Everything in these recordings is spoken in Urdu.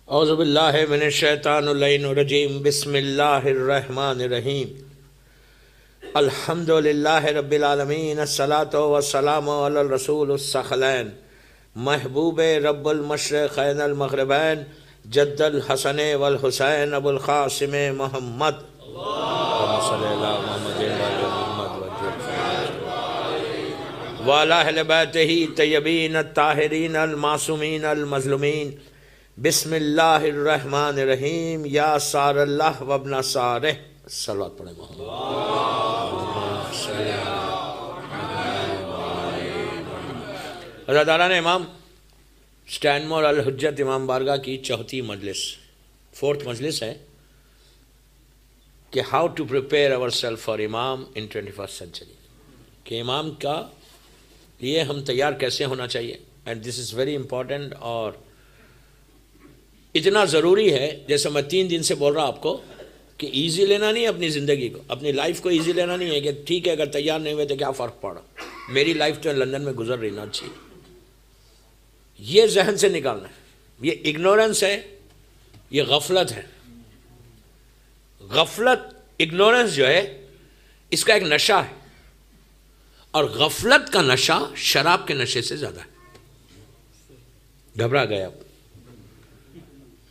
اعوذ باللہ من الشیطان اللعین الرجیم بسم اللہ الرحمن الرحیم الحمد للہ رب العالمین الصلاۃ والسلام علی الرسول الثقلین محبوب رب المشرقین المغربین جد الحسن والحسین ابو القاسم محمد وعلی اہل بیتہ طیبین الطاہرین المعصومین المظلومین بسم اللہ الرحمن الرحیم یا سار اللہ وابن سارہ صلوات پڑھیں محمد عزاداران امام سٹینمور الحجت امام بارگاہ کی چوتھی مجلس فورتھ مجلس ہے کہ ہاؤ ٹو پریپیئر اور سیلف فار امام ان 21st سینچری کہ امام کا لیے ہم تیار کیسے ہونا چاہیے. And this is very important اور اتنا ضروری ہے. جیسے میں 3 دن سے بول رہا آپ کو کہ ایزی لینا نہیں ہے اپنی زندگی کو, اپنی لائف کو ایزی لینا نہیں ہے کہ ٹھیک ہے اگر تیار نہیں ہوئے تو کیا فرق پڑا, میری لائف تو لندن میں گزر رہی نہ چاہیے. یہ ذہن سے نکالنا ہے. یہ اگنورنس ہے, یہ غفلت ہے. غفلت اگنورنس جو ہے اس کا ایک نشہ ہے, اور غفلت کا نشہ شراب کے نشے سے زیادہ ہے. گھبرا گئے اب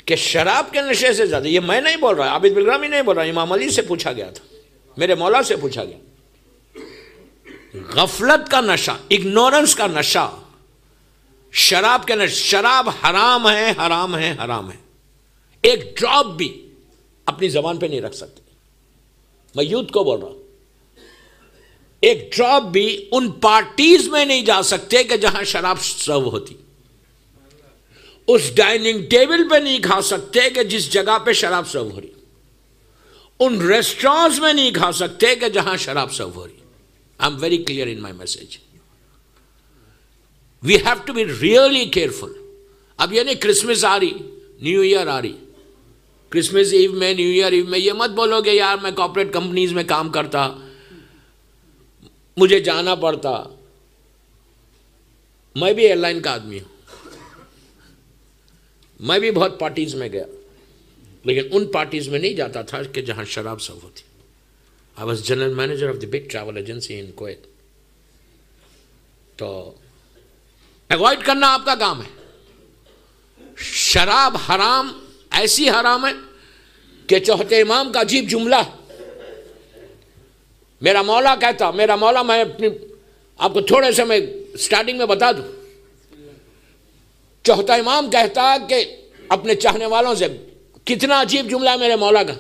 کہ شراب کے نشے سے زیادہ. یہ میں نہیں بول رہا, عابد بلرامی نہیں بول رہا, امام علی سے پوچھا گیا تھا, میرے مولا سے پوچھا گیا. غفلت کا نشہ, اگنورنس کا نشہ, شراب کے نشہ. شراب حرام ہے, حرام ہے, حرام ہے. ایک ڈراپ بھی اپنی زبان پہ نہیں رکھ سکتے. میں یوتھ کو بول رہا ہوں, ایک ڈراپ بھی ان پارٹیز میں نہیں جا سکتے کہ جہاں شراب سرو ہوتی. اس ڈائننگ ٹیبل پہ نہیں کھا سکتے کہ جس جگہ پہ شراب سرو ہو رہی. ان ریسٹورانٹس میں نہیں کھا سکتے کہ جہاں شراب سرو ہو رہی. I am very clear in my message. We have to be really careful. اب یہ نہیں کرسمس آ رہی, نیو ایئر آ رہی, کرسمس ایو میں, نیو ایئر ایو میں یہ مت بولو گے یار میں کارپوریٹ کمپنیز میں کام کرتا, مجھے جانا پڑتا. میں بھی ایئر لائن کا آدمی ہوں, میں بھی بہت پارٹیز میں گیا, لیکن ان پارٹیز میں نہیں جاتا تھا کہ جہاں شراب سرو ہوتی. I was general manager of the big travel agency in Kuwait. تو ایوائڈ کرنا آپ کا کام ہے. شراب حرام, ایسی حرام ہے کہ چوتھے امام کا عجیب جملہ, میرا مولا کہتا, میرا مولا, میں اپنی آپ کو تھوڑے سے میں سٹارٹنگ میں بتا دوں. چوتھا امام کہتا کہ اپنے چاہنے والوں سے, کتنا عجیب جملہ ہے میرے مولا کا,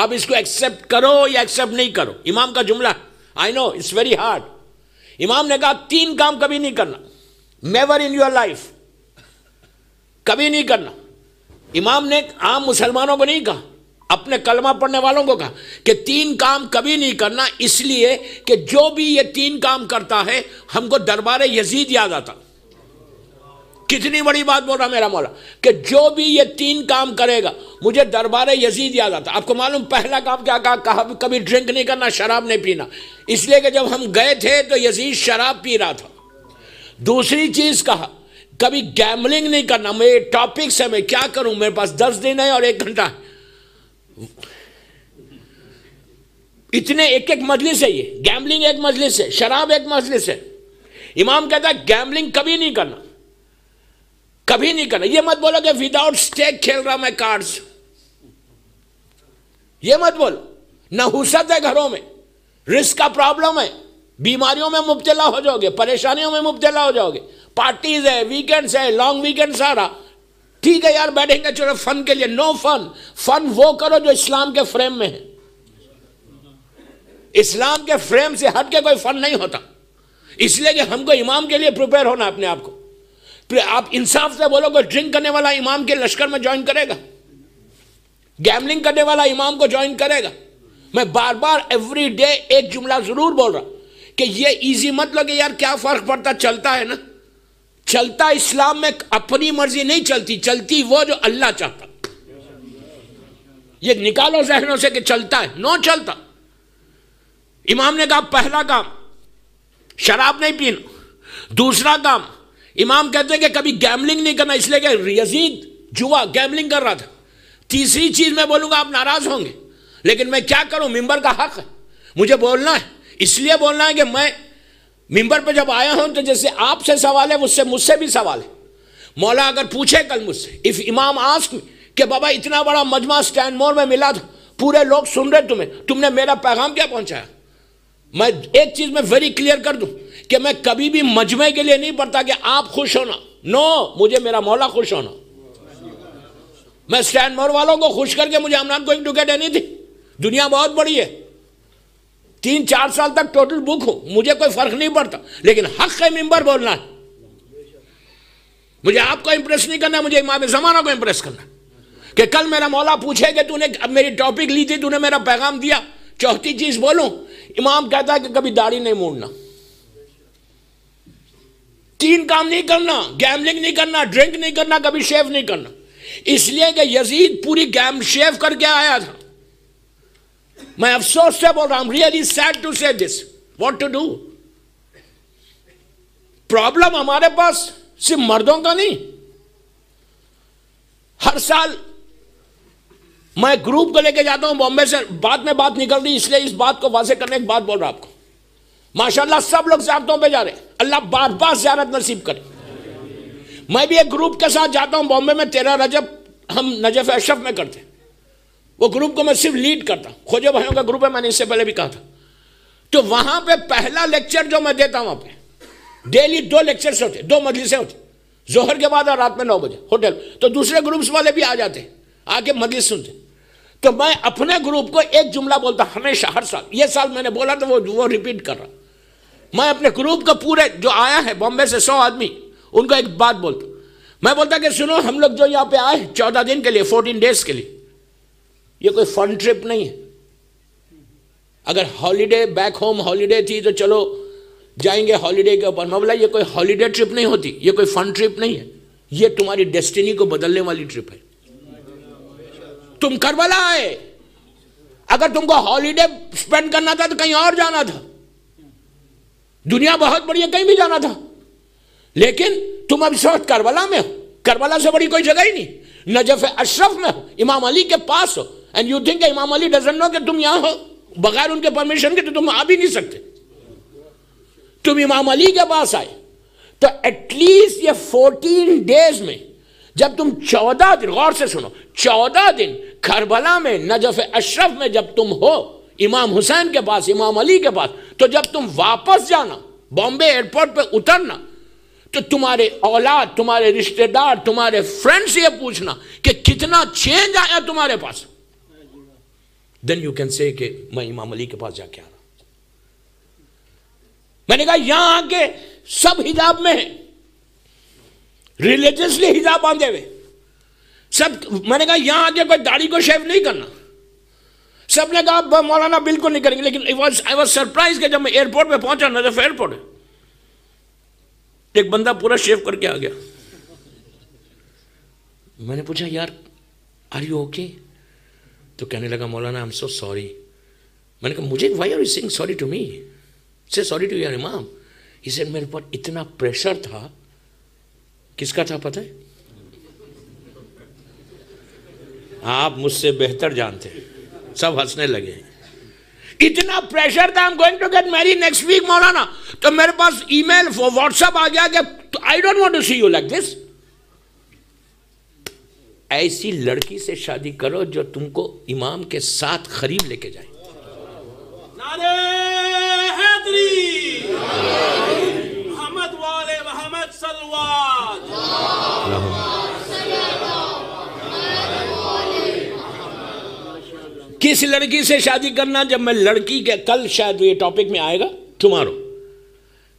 آپ اس کو ایکسیپٹ کرو یا ایکسیپٹ نہیں کرو. امام کا جملہ, آئی نو اٹس ویری ہارڈ. امام نے کہا 3 کام کبھی نہیں کرنا, نیور ان یور لائف, کبھی نہیں کرنا. امام نے عام مسلمانوں کو نہیں کہا, اپنے کلمہ پڑھنے والوں کو کہا کہ 3 کام کبھی نہیں کرنا, اس لیے کہ جو بھی یہ 3 کام کرتا ہے ہم کو دربار یزید یاد آتا. کتنی بڑی بات بول رہا میرا مولا کہ جو بھی یہ 3 کام کرے گا مجھے دربار یزید یاد آتا. آپ کو معلوم پہلا کام کیا کہا, کبھی ڈرنک نہیں کرنا, شراب نہیں پینا, اس لیے کہ جب ہم گئے تھے تو یزید شراب پی رہا تھا. دوسری چیز کہا کبھی گیملنگ نہیں کرنا. میرے ٹاپکس ہے, میں کیا کروں, میرے پاس 10 دن ہے اور 1 گھنٹہ ہے. اتنے ایک مجلس ہے, یہ گیملنگ ایک مجلس ہے, شراب ایک مجلس ہے. امام کہتا ہے گیملنگ کبھی نہیں کرنا, کبھی نہیں کرنا. یہ مت بولو کہ وداؤٹ سٹیک کھیل رہا میں کارڈز, یہ مت بولو. نحوست ہے گھروں میں, رزق کا پرابلم ہے, بیماریوں میں مبتلا ہو جاؤ گے, پریشانیوں میں مبتلا ہو جاؤ گے. پارٹیز ہے, ویکینڈز ہے, لانگ ویکینڈز آ رہا, ٹھیک ہے یار بیٹھیں گے چلو فن کے لیے. نو فن. فن وہ کرو جو اسلام کے فریم میں ہے. اسلام کے فریم سے ہٹ کے کوئی فن نہیں ہوتا. اس لیے کہ ہم کو امام کے لیے پریپیئر ہونا اپنے آپ کو. آپ انصاف سے بولو کہ ڈرنک کرنے والا امام کے لشکر میں جوائن کرے گا, گیملنگ کرنے والا امام کو جوائن کرے گا. میں بار بار ایوری ڈے ایک جملہ ضرور بول رہا کہ یہ ایزی مت لگے یار کیا فرق پڑتا, چلتا ہے نا. چلتا اسلام میں اپنی مرضی نہیں چلتی, چلتی وہ جو اللہ چاہتا. یہ نکالو ذہنوں سے کہ چلتا ہے, نو چلتا. امام نے کہا پہلا کام شراب نہیں پینا. دوسرا کام امام کہتے ہیں کہ کبھی گیملنگ نہیں کرنا, اس لیے کہ یزید جوا گیملنگ کر رہا تھا. تیسری چیز میں بولوں گا آپ ناراض ہوں گے, لیکن میں کیا کروں, ممبر کا حق ہے, مجھے بولنا ہے. اس لیے بولنا ہے کہ میں ممبر پہ جب آیا ہوں تو جیسے آپ سے سوال ہے مجھ سے بھی سوال ہے. مولا اگر پوچھے کل مجھ سے, اف امام آسک می کہ بابا اتنا بڑا مجمع اسٹینڈ مور میں ملا تھا, پورے لوگ سن رہے تم نے میرا پیغام کیا پہنچایا. میں ایک چیز میں ویری کلیئر کر دوں کہ میں کبھی بھی مجمع کے لیے نہیں پڑھتا کہ آپ خوش ہونا, نو, مجھے میرا مولا خوش ہونا. میں اسٹینڈ مور والوں کو خوش کر کے مجھے I'm not going to get anything. دنیا بہت بڑی ہے, 3-4 سال تک ٹوٹل بک ہوں, مجھے کوئی فرق نہیں پڑتا, لیکن حق ممبر بولنا ہے. مجھے آپ کو امپریس نہیں کرنا, مجھے امام زمانہ کو امپریس کرنا کہ کل میرا مولا پوچھے کہ تو نے میری ٹاپک لی تھی, تو نے میرا پیغام دیا. چوتھی چیز بولوں, امام کہتا ہے کہ کبھی داڑھی نہیں موڑنا, 3 کام نہیں کرنا, گیملنگ نہیں کرنا, ڈرنک نہیں کرنا, کبھی شیو نہیں کرنا. اس لیے کہ یزید پوری گیم شیو کر کے آیا تھا. میں افسوس سے بول رہا ہوں, really sad to say this, what to do. Problem ہمارے پاس صرف مردوں کا نہیں. ہر سال میں گروپ کو لے کے جاتا ہوں بامبے سے, بعد میں بات نکل رہی, اس لیے اس بات کو واضح کرنے ایک بات بول رہا ہوں آپ کو. ماشاءاللہ سب لوگ زیارتوں پہ جا رہے ہیں, اللہ بار بار زیارت نصیب کرے. میں بھی ایک گروپ کے ساتھ جاتا ہوں بامبے میں, 13 رجب ہم نجف اشرف میں کرتے ہیں. وہ گروپ کو میں صرف لیڈ کرتا ہوں, خوجے بھائیوں کا گروپ ہے, میں نے اس سے پہلے بھی کہا تھا. تو وہاں پہ پہلا لیکچر جو میں دیتا ہوں, وہاں پہ ڈیلی 2 لیکچرز ہوتے, 2 مجلسیں ہوتی, ظہر کے بعد اور رات میں 9 بجے ہوٹل. تو دوسرے گروپس والے بھی آ جاتے ہیں, آ کے مجلس سنتے. تو میں اپنے گروپ کو ایک جملہ بولتا ہمیشہ, ہر سال. یہ سال میں نے بولا تو وہ ریپیٹ کر رہا. میں اپنے گروپ کا پورے جو آیا ہے بامبے سے 100 آدمی, ان کو ایک بات بولتا. میں بولتا کہ سنو, ہم لوگ جو یہاں پہ آئے 14 دن کے لیے, 14 ڈیز کے لیے, یہ کوئی فن ٹرپ نہیں ہے. اگر ہالیڈے بیک ہوم ہالیڈے تھی تو چلو جائیں گے ہالیڈے کے اوپر. میں بولا یہ کوئی ہالیڈے ٹرپ نہیں ہوتی, یہ کوئی فن ٹرپ نہیں ہے, یہ تمہاری ڈیسٹینی کو بدلنے والی ٹرپ ہے. تم کربلا آئے, اگر تم کو ہالیڈے سپینڈ کرنا تھا تو کہیں اور جانا تھا. دنیا بہت بڑی ہے, کہیں بھی جانا تھا, لیکن تم اب اس وقت کربلا میں ہو. کربلا سے بڑی کوئی جگہ ہی نہیں. نجف اشرف میں ہو, امام علی کے پاس ہو, اینڈ یو تھنک امام علی ڈزنٹ نو کہ تم یہاں ہو. بغیر ان کے پرمیشن کے تو تم آ بھی نہیں سکتے. تم امام علی کے پاس آئے, تو ایٹ لیسٹ یہ 14 ڈیز میں جب تم 14 دن, غور سے سنو, 14 دن کربلا میں نجف اشرف میں جب تم ہو, امام حسین کے پاس, امام علی کے پاس, تو جب تم واپس جانا, بامبے ایئرپورٹ پہ اترنا, تو تمہارے اولاد, تمہارے رشتہ دار, تمہارے فرینڈ سے یہ پوچھنا کہ کتنا چینج آیا تمہارے پاس. دین یو کین سے کہ میں امام علی کے پاس جا کے آ رہا. میں نے کہا یہاں آ کے سب حجاب میں ہیں, ریلیجسلی حجاب باندھے ہوئے سب. میں نے کہا یہاں آ کے کوئی داڑھی کو شیو نہیں کرنا. سب نے کہا مولانا بالکل نہیں کریں گے. لیکن I was surprised کہ جب میں ایئرپورٹ پہ پہنچا, نجف ایئرپورٹ, ایک بندہ پورا شیو کر کے آ گیا. میں نے پوچھا یار آر یو اوکے؟ تو کہنے لگا مولانا I'm so sorry. میں نے کہا مجھے why are you saying sorry to me? Say sorry to your imam. He said میرے پر اتنا پریشر تھا. کس کا تھا پتہ ہے؟ آپ مجھ سے بہتر جانتے ہیں. سب ہنسنے لگے. اتنا پریشر تھا, I'm going to get married next week مولانا. تو میرے پاس ای میل واٹس ایپ آ گیا کہ I don't want to see you like this. ایسی لڑکی سے شادی کرو جو تم کو امام کے ساتھ قریب لے کے جائے. نعرہ حیدری, محمد والے محمد صلوات. کس لڑکی سے شادی کرنا؟ جب میں لڑکی کے, کل شاید یہ ٹاپک میں آئے گا, ٹمارو,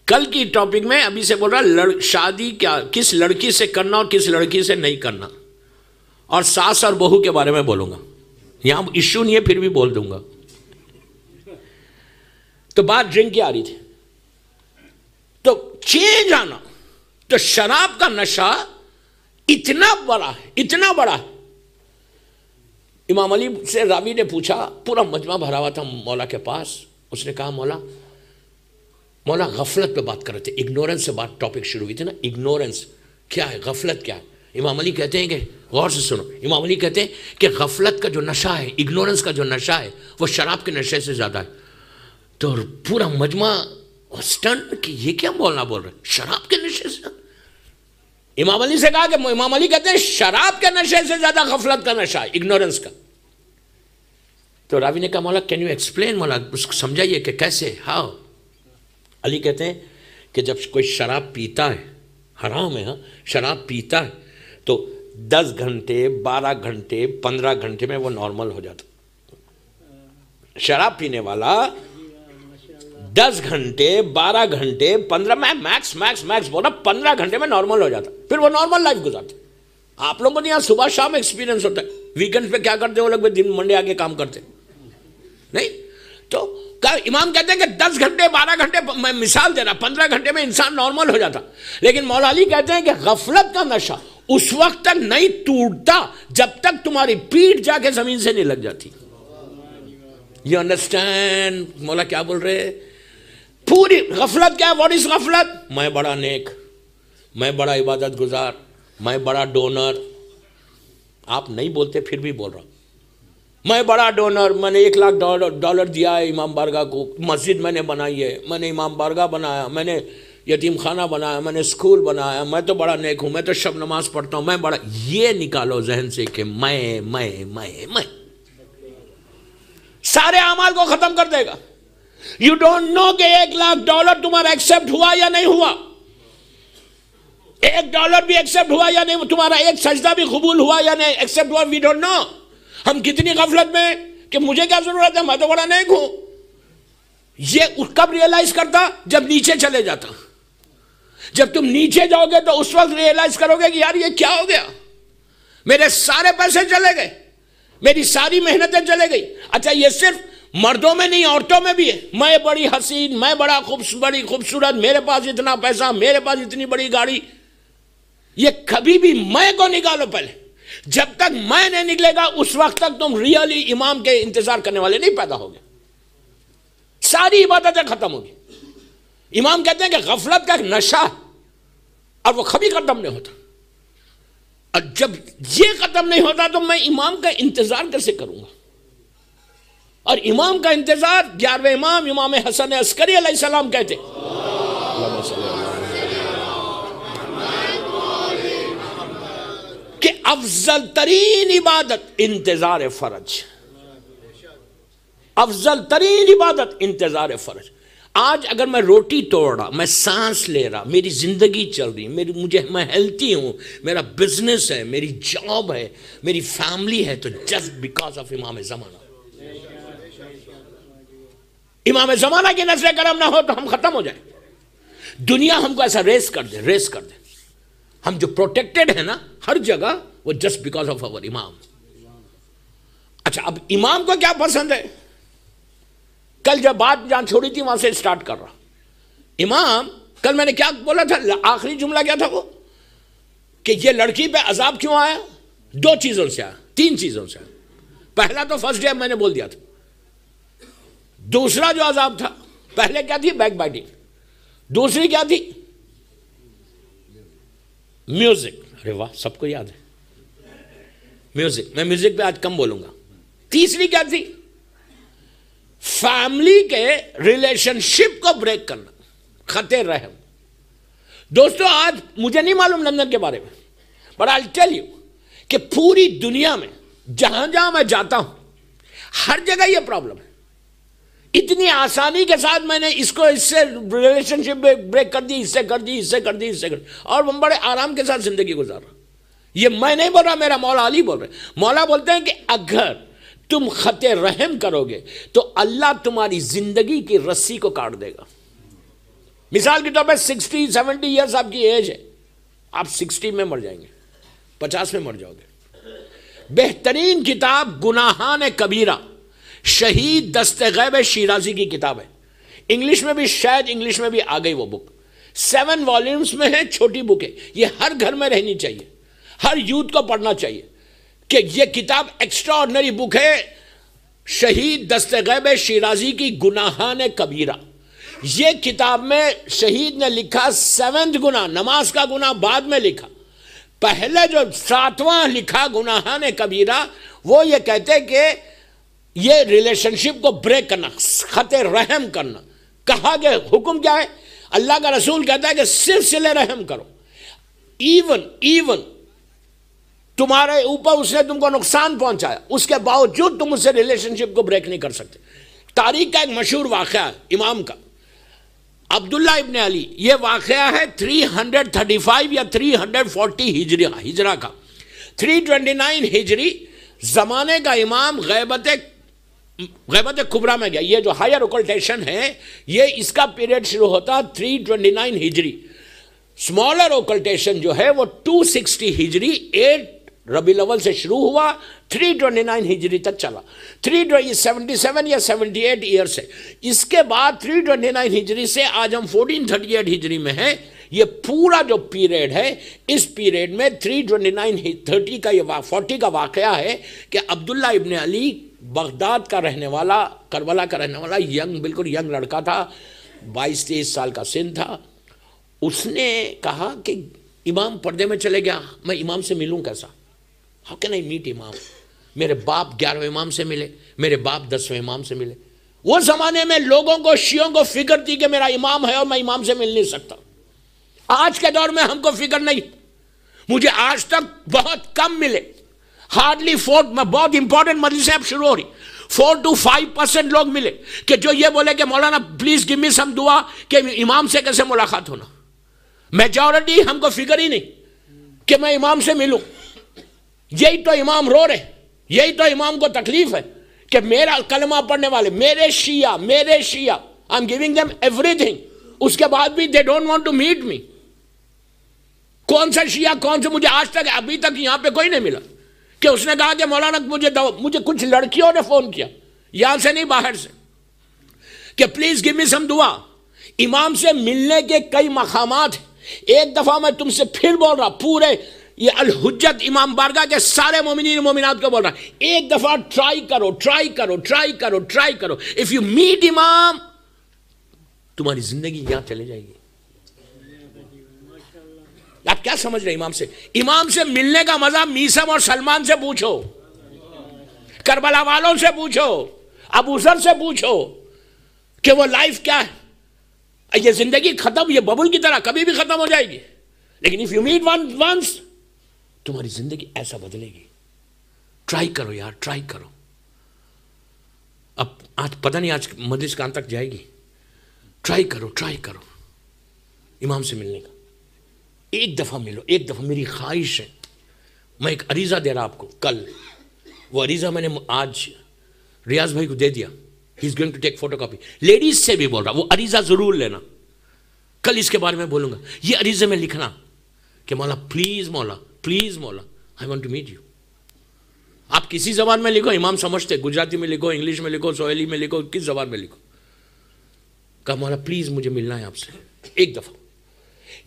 کل کی ٹاپک میں ابھی سے بول رہا شادی کیا, کس لڑکی سے کرنا اور کس لڑکی سے نہیں کرنا, اور ساس اور بہو کے بارے میں بولوں گا. یہاں ایشو نہیں ہے, پھر بھی بول دوں گا. تو بات ڈرنک کی آ رہی تھی, تو چینج آنا, تو شراب کا نشہ اتنا بڑا ہے, اتنا بڑا ہے. امام علی سے راوی نے پوچھا, پورا مجمع بھرا ہوا تھا مولا کے پاس. اس نے کہا مولا غفلت پہ بات کر رہے تھے, اگنورنس سے بات ٹاپک شروع ہوئی تھی نا, اگنورنس کیا ہے, غفلت کیا ہے. امام علی کہتے ہیں کہ غور سے سنو، امام علی کہتے ہیں کہ غفلت کا جو نشہ ہے، اگنورنس کا جو نشہ ہے، وہ شراب کے نشے سے زیادہ ہے۔ تو پورا مجمع اسٹن کہ یہ کیا بولنا بول رہے، شراب کے نشے سے؟ امام علی سے کہا کہ امام علی کہتے ہیں شراب کے نشے سے زیادہ غفلت کا نشہ ہے، اگنورنس کا۔ تو راوی نے کہا مولا کین یو ایکسپلین، مولا اس کو سمجھائیے کہ کیسے، ہاؤ؟ علی کہتے ہیں کہ جب کوئی شراب پیتا ہے، حرام ہے ہاں، شراب پیتا ہے تو 10 گھنٹے 12 گھنٹے 15 گھنٹے میں وہ نارمل ہو جاتا۔ شراب پینے والا 10 گھنٹے 12 گھنٹے 15 میں میکس بولا 15 گھنٹے میں نارمل ہو جاتا، پھر وہ نارمل لائف گزارتا۔ آپ لوگوں کو یہاں صبح شام ایکسپیرینس ہوتا ہے، ویکنڈ پہ کیا کرتے ہیں وہ لوگ دن منڈے آگے کام کرتے نہیں؟ تو امام کہتے ہیں کہ 10 گھنٹے 12 گھنٹے، میں مثال دے رہا، 15 گھنٹے میں انسان نارمل ہو جاتا، لیکن مولا علی کہتے ہیں کہ غفلت کا نشہ اس وقت تک نہیں ٹوٹتا جب تک تمہاری پیٹھ جا کے زمین سے نہیں لگ جاتی۔ یو انڈرسٹینڈ مولا کیا بول رہے؟ پوری غفلت کیا ہے؟ واٹ از غفلت؟ میں بڑا نیک، میں بڑا عبادت گزار، میں بڑا ڈونر۔ آپ نہیں بولتے پھر بھی بول رہا ہوں، میں بڑا ڈونر، میں نے $1,00,000 دیا ہے امام بارگاہ کو، مسجد میں نے بنائی ہے، میں نے امام بارگاہ بنایا، میں نے یتیم خانہ بنایا، میں نے اسکول بنایا، میں تو بڑا نیک ہوں، میں تو شب نماز پڑھتا ہوں، میں بڑا۔ یہ نکالو ذہن سے کہ میں سارے اعمال کو ختم کر دے گا۔ یو ڈونٹ نو کہ $1,00,000 تمہارا ایکسیپٹ ہوا یا نہیں ہوا، $1 بھی ایکسیپٹ ہوا یا نہیں، تمہارا ایک سجدہ بھی قبول ہوا یا نہیں ایکسیپٹ ہوا، وی ڈونٹ نو۔ ہم کتنی غفلت میں کہ مجھے کیا ضرورت ہے، میں تو بڑا نیک ہوں۔ یہ کب ریئلائز کرتا؟ جب نیچے چلے جاتا۔ جب تم نیچے جاؤ گے تو اس وقت ریئلائز کرو گے کہ یار یہ کیا ہو گیا، میرے سارے پیسے چلے گئے، میری ساری محنتیں چلے گئی۔ اچھا یہ صرف مردوں میں نہیں، عورتوں میں بھی ہے۔ میں بڑی حسین، میں بڑا بڑی خوبصورت، میرے پاس اتنا پیسہ، میرے پاس اتنی بڑی گاڑی۔ یہ کبھی بھی میں کو نکالو پہلے، جب تک میں نہیں نکلے گا اس وقت تک تم ریئلی امام کے انتظار کرنے والے نہیں پیدا ہوگے، ساری عبادتیں ختم ہوگی۔ امام کہتے ہیں کہ غفلت کا ایک نشہ اور وہ کبھی ختم نہیں ہوتا، اور جب یہ ختم نہیں ہوتا تو میں امام کا انتظار کیسے کروں گا؟ اور امام کا انتظار 11ویں امام امام حسن عسکری علیہ السلام کہتے کہ افضل ترین عبادت انتظار فرج، افضل ترین عبادت انتظار فرج۔ آج اگر میں روٹی توڑ رہا، میں سانس لے رہا، میری زندگی چل رہی، میں ہیلتھی ہوں، میرا بزنس ہے، میری جاب ہے، میری فیملی ہے، تو جسٹ بیکاز آف امام زمانہ۔ امام زمانہ کی نسل کرم نہ ہو تو ہم ختم ہو جائیں۔ دنیا ہم کو ایسا ریس کر دے۔ ہم جو پروٹیکٹڈ ہیں نا ہر جگہ، وہ جسٹ بیکاز آف اور امام۔ اچھا اب امام کو کیا پسند ہے؟ کل جب بات جہاں چھوڑی تھی وہاں سے سٹارٹ کر رہا۔ امام کل میں نے کیا بولا تھا، آخری جملہ کیا تھا وہ، کہ یہ لڑکی پہ عذاب کیوں آیا؟ 2 چیزوں سے آیا، 3 چیزوں سے آیا۔ پہلا تو فرسٹ ڈے میں نے بول دیا تھا۔ دوسرا جو عذاب تھا، پہلے کیا تھی؟ بیک بائٹنگ، دوسری کیا تھی؟ میوزک۔ ارے واہ، سب کو یاد ہے میوزک، میں میوزک پہ آج کم بولوں گا۔ تیسری کیا تھی؟ فیملی کے ریلیشن شپ کو بریک کرنا، خطے رحم۔ دوستو آج مجھے نہیں معلوم لندن کے بارے میں، بٹ آئی ٹیل یو کہ پوری دنیا میں جہاں جہاں میں جاتا ہوں ہر جگہ یہ پرابلم ہے۔ اتنی آسانی کے ساتھ میں نے اس سے ریلیشن شپ بریک کر دی، اس سے کر دی، اور ہم بڑے آرام کے ساتھ زندگی گزار رہا۔ یہ میں نہیں بول رہا، میرا مولا علی بول رہے۔ مولا بولتے ہیں کہ اگر تم خط رحم کرو گے تو اللہ تمہاری زندگی کی رسی کو کاٹ دے گا۔ مثال کے طور پہ 60-70 ایئرس آپ کی ایج ہے، آپ 60 میں مر جائیں گے، 50 میں مر جاؤ گے۔ بہترین کتاب گناہان کبیرہ، شہید دست غیب شیرازی کی کتاب ہے، انگلش میں بھی، شاید انگلش میں بھی آ گئی وہ بک، 7 والیومز میں ہے، چھوٹی بک ہے، یہ ہر گھر میں رہنی چاہیے، ہر یوتھ کو پڑھنا چاہیے کہ یہ کتاب ایکسٹرا آرڈنری بک ہے، شہید دست غیب شیرازی کی گناہان کبیرہ۔ یہ کتاب میں شہید نے لکھا 7 گناہ، نماز کا گناہ بعد میں لکھا، پہلے جو 7واں لکھا گناہ نے کبیرہ وہ یہ کہتے کہ یہ ریلیشن شپ کو بریک کرنا، خط رحم کرنا. کہا کہ حکم کیا ہے؟ اللہ کا رسول کہتا ہے کہ صرف صلہ رحم کرو. ایون تمہارے اوپر اس نے تم کو نقصان پہنچایا، اس کے باوجود تم اس سے ریلیشن شپ کو بریک نہیں کر سکتے. تاریخ کا ایک مشہور واقعہ ہے امام کا، عبداللہ ابن علی. یہ واقعہ ہے 335 یا 340 ہجرہ کا. 329 ہجری زمانے کا امام غیبت کبریٰ میں گیا. یہ جو ہائر اوکلٹیشن ہے یہ اس کا پیریڈ شروع ہوتا 329 ہجری. سمالر اوکلٹیشن جو ہے وہ 260 ہجری 8 ربیع الاول سے شروع ہوا 329 ہجری تک چلا. 377 یا 78 ایئرس ہے. اس کے بعد 329 ہجری سے آج ہم 1438 ہجری میں ہیں. یہ پورا جو پیریڈ ہے اس پیریڈ میں 329 30 کا یہ 40 کا واقعہ ہے کہ عبداللہ ابن علی بغداد کا رہنے والا، کربلا کا رہنے والا بالکل ینگ لڑکا تھا، 22-23 سال کا سن تھا. اس نے کہا کہ امام پردے میں چلے گیا، میں امام سے ملوں کیسا؟ ہاؤ کین آئی میٹ امام؟ میرے باپ 11ویں امام سے ملے، میرے باپ 10ویں امام سے ملے. وہ زمانے میں لوگوں کو، شیعوں کو فکر تھی کہ میرا امام ہے اور میں امام سے مل نہیں سکتا. آج کے دور میں ہم کو فکر نہیں. مجھے آج تک بہت کم ملے، ہارڈلی 4، میں بہت امپورٹنٹ مجلسیں اب شروع ہو رہی، 4 to 5% لوگ ملے کہ جو یہ بولے کہ مولانا پلیز گیو می سم دعا کہ امام سے کیسے ملاقات ہونا. میجورٹی ہم کو فکر ہی نہیں کہ میں امام سے ملوں. یہی تو امام رو رہے، یہی تو امام کو تکلیف ہے کہ میرا کلمہ پڑھنے والے میرے شیعہ I am giving them everything, اس کے بعد بھی they don't want to meet me. کون سا شیعہ، کون سے، مجھے آج تک ابھی تک یہاں پہ کوئی نہیں ملا کہ اس نے کہا کہ مولانا مجھے کچھ لڑکیوں نے فون کیا یہاں سے نہیں باہر سے کہ پلیز گیو می سم دعا. امام سے ملنے کے کئی مقامات ہیں. ایک دفعہ میں تم سے پھر بول رہا، پورے یہ الحجت امام بارگاہ کے سارے مومنین مومنات کو بول رہا، ایک دفعہ ٹرائی کرو. اف یو میٹ امام تمہاری زندگی یہاں چلے جائے گی. آپ کیا سمجھ رہے امام سے ملنے کا مزہ میسم اور سلمان سے پوچھو، کربلا والوں سے پوچھو، ابو ذر سے پوچھو کہ وہ لائف کیا ہے. یہ زندگی ختم، یہ ببل کی طرح کبھی بھی ختم ہو جائے گی. لیکن if you meet once تمہاری زندگی ایسا بدلے گی. ٹرائی کرو یار، ٹرائی کرو. اب آج پتہ نہیں آج مجلس کہاں تک جائے گی. ٹرائی کرو امام سے ملنے کا. ایک دفعہ ملو، ایک دفعہ. میری خواہش ہے، میں ایک عریضہ دے رہا آپ کو کل. وہ عریضہ میں نے آج ریاض بھائی کو دے دیا. He is going to take photocopy. Ladies سے بھی بول رہا، وہ عریضہ ضرور لینا. کل اس کے بارے میں بولوں گا. یہ عریضے میں لکھنا کہ مولا پلیز مولا I want to meet you. آپ کسی زبان میں لکھو، امام سمجھتے، گجراتی میں لکھو، انگلش میں لکھو، سوہیلی میں لکھو، کس زبان میں لکھو. کہا مولا پلیز مجھے ملنا ہے آپ سے ایک دفعہ.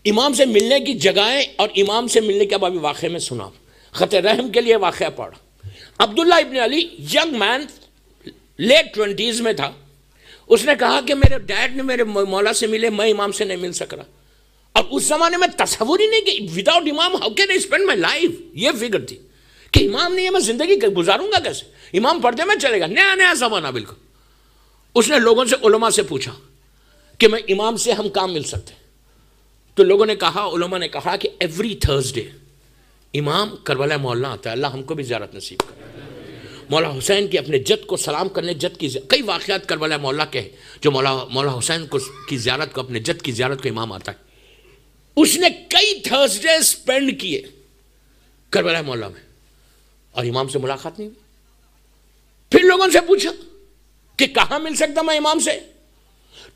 امام سے ملنے کی جگہیں اور امام سے ملنے کے ابھی واقعے میں سنا. خط رحم کے لیے واقعہ پڑھا. عبداللہ ابن علی ینگ مین، لیٹ 20s میں تھا. اس نے کہا کہ میرے ڈیڈ نے میرے مولا سے ملے، میں امام سے نہیں مل سک رہا. اور اس زمانے میں تصور ہی نہیں کہ وداؤٹ امام how can I spend my life. یہ فکر تھی کہ امام نہیں ہے، میں زندگی گزاروں گا کیسے؟ امام پردے میں چلے گا. نیا زمانہ بالکل. اس نے لوگوں سے، علماء سے پوچھا کہ میں امام سے ہم کام مل سکتے. تو لوگوں نے کہا، علماء نے کہا کہ ایوری تھرسڈے امام کربلا مولا آتا ہے. اللہ ہم کو بھی زیارت نصیب کرے. مولا حسین کی اپنے جد کو سلام کرنے، جد کی کئی واقعات کربلا مولا کے جو مولا حسین کی زیارت کو، اپنے جد کی زیارت کو امام آتا ہے. اس نے کئی تھرسڈے اسپینڈ کیے کربلا مولا میں اور امام سے ملاقات نہیں ہوئی. پھر لوگوں سے پوچھا کہ کہاں مل سکتا میں امام سے.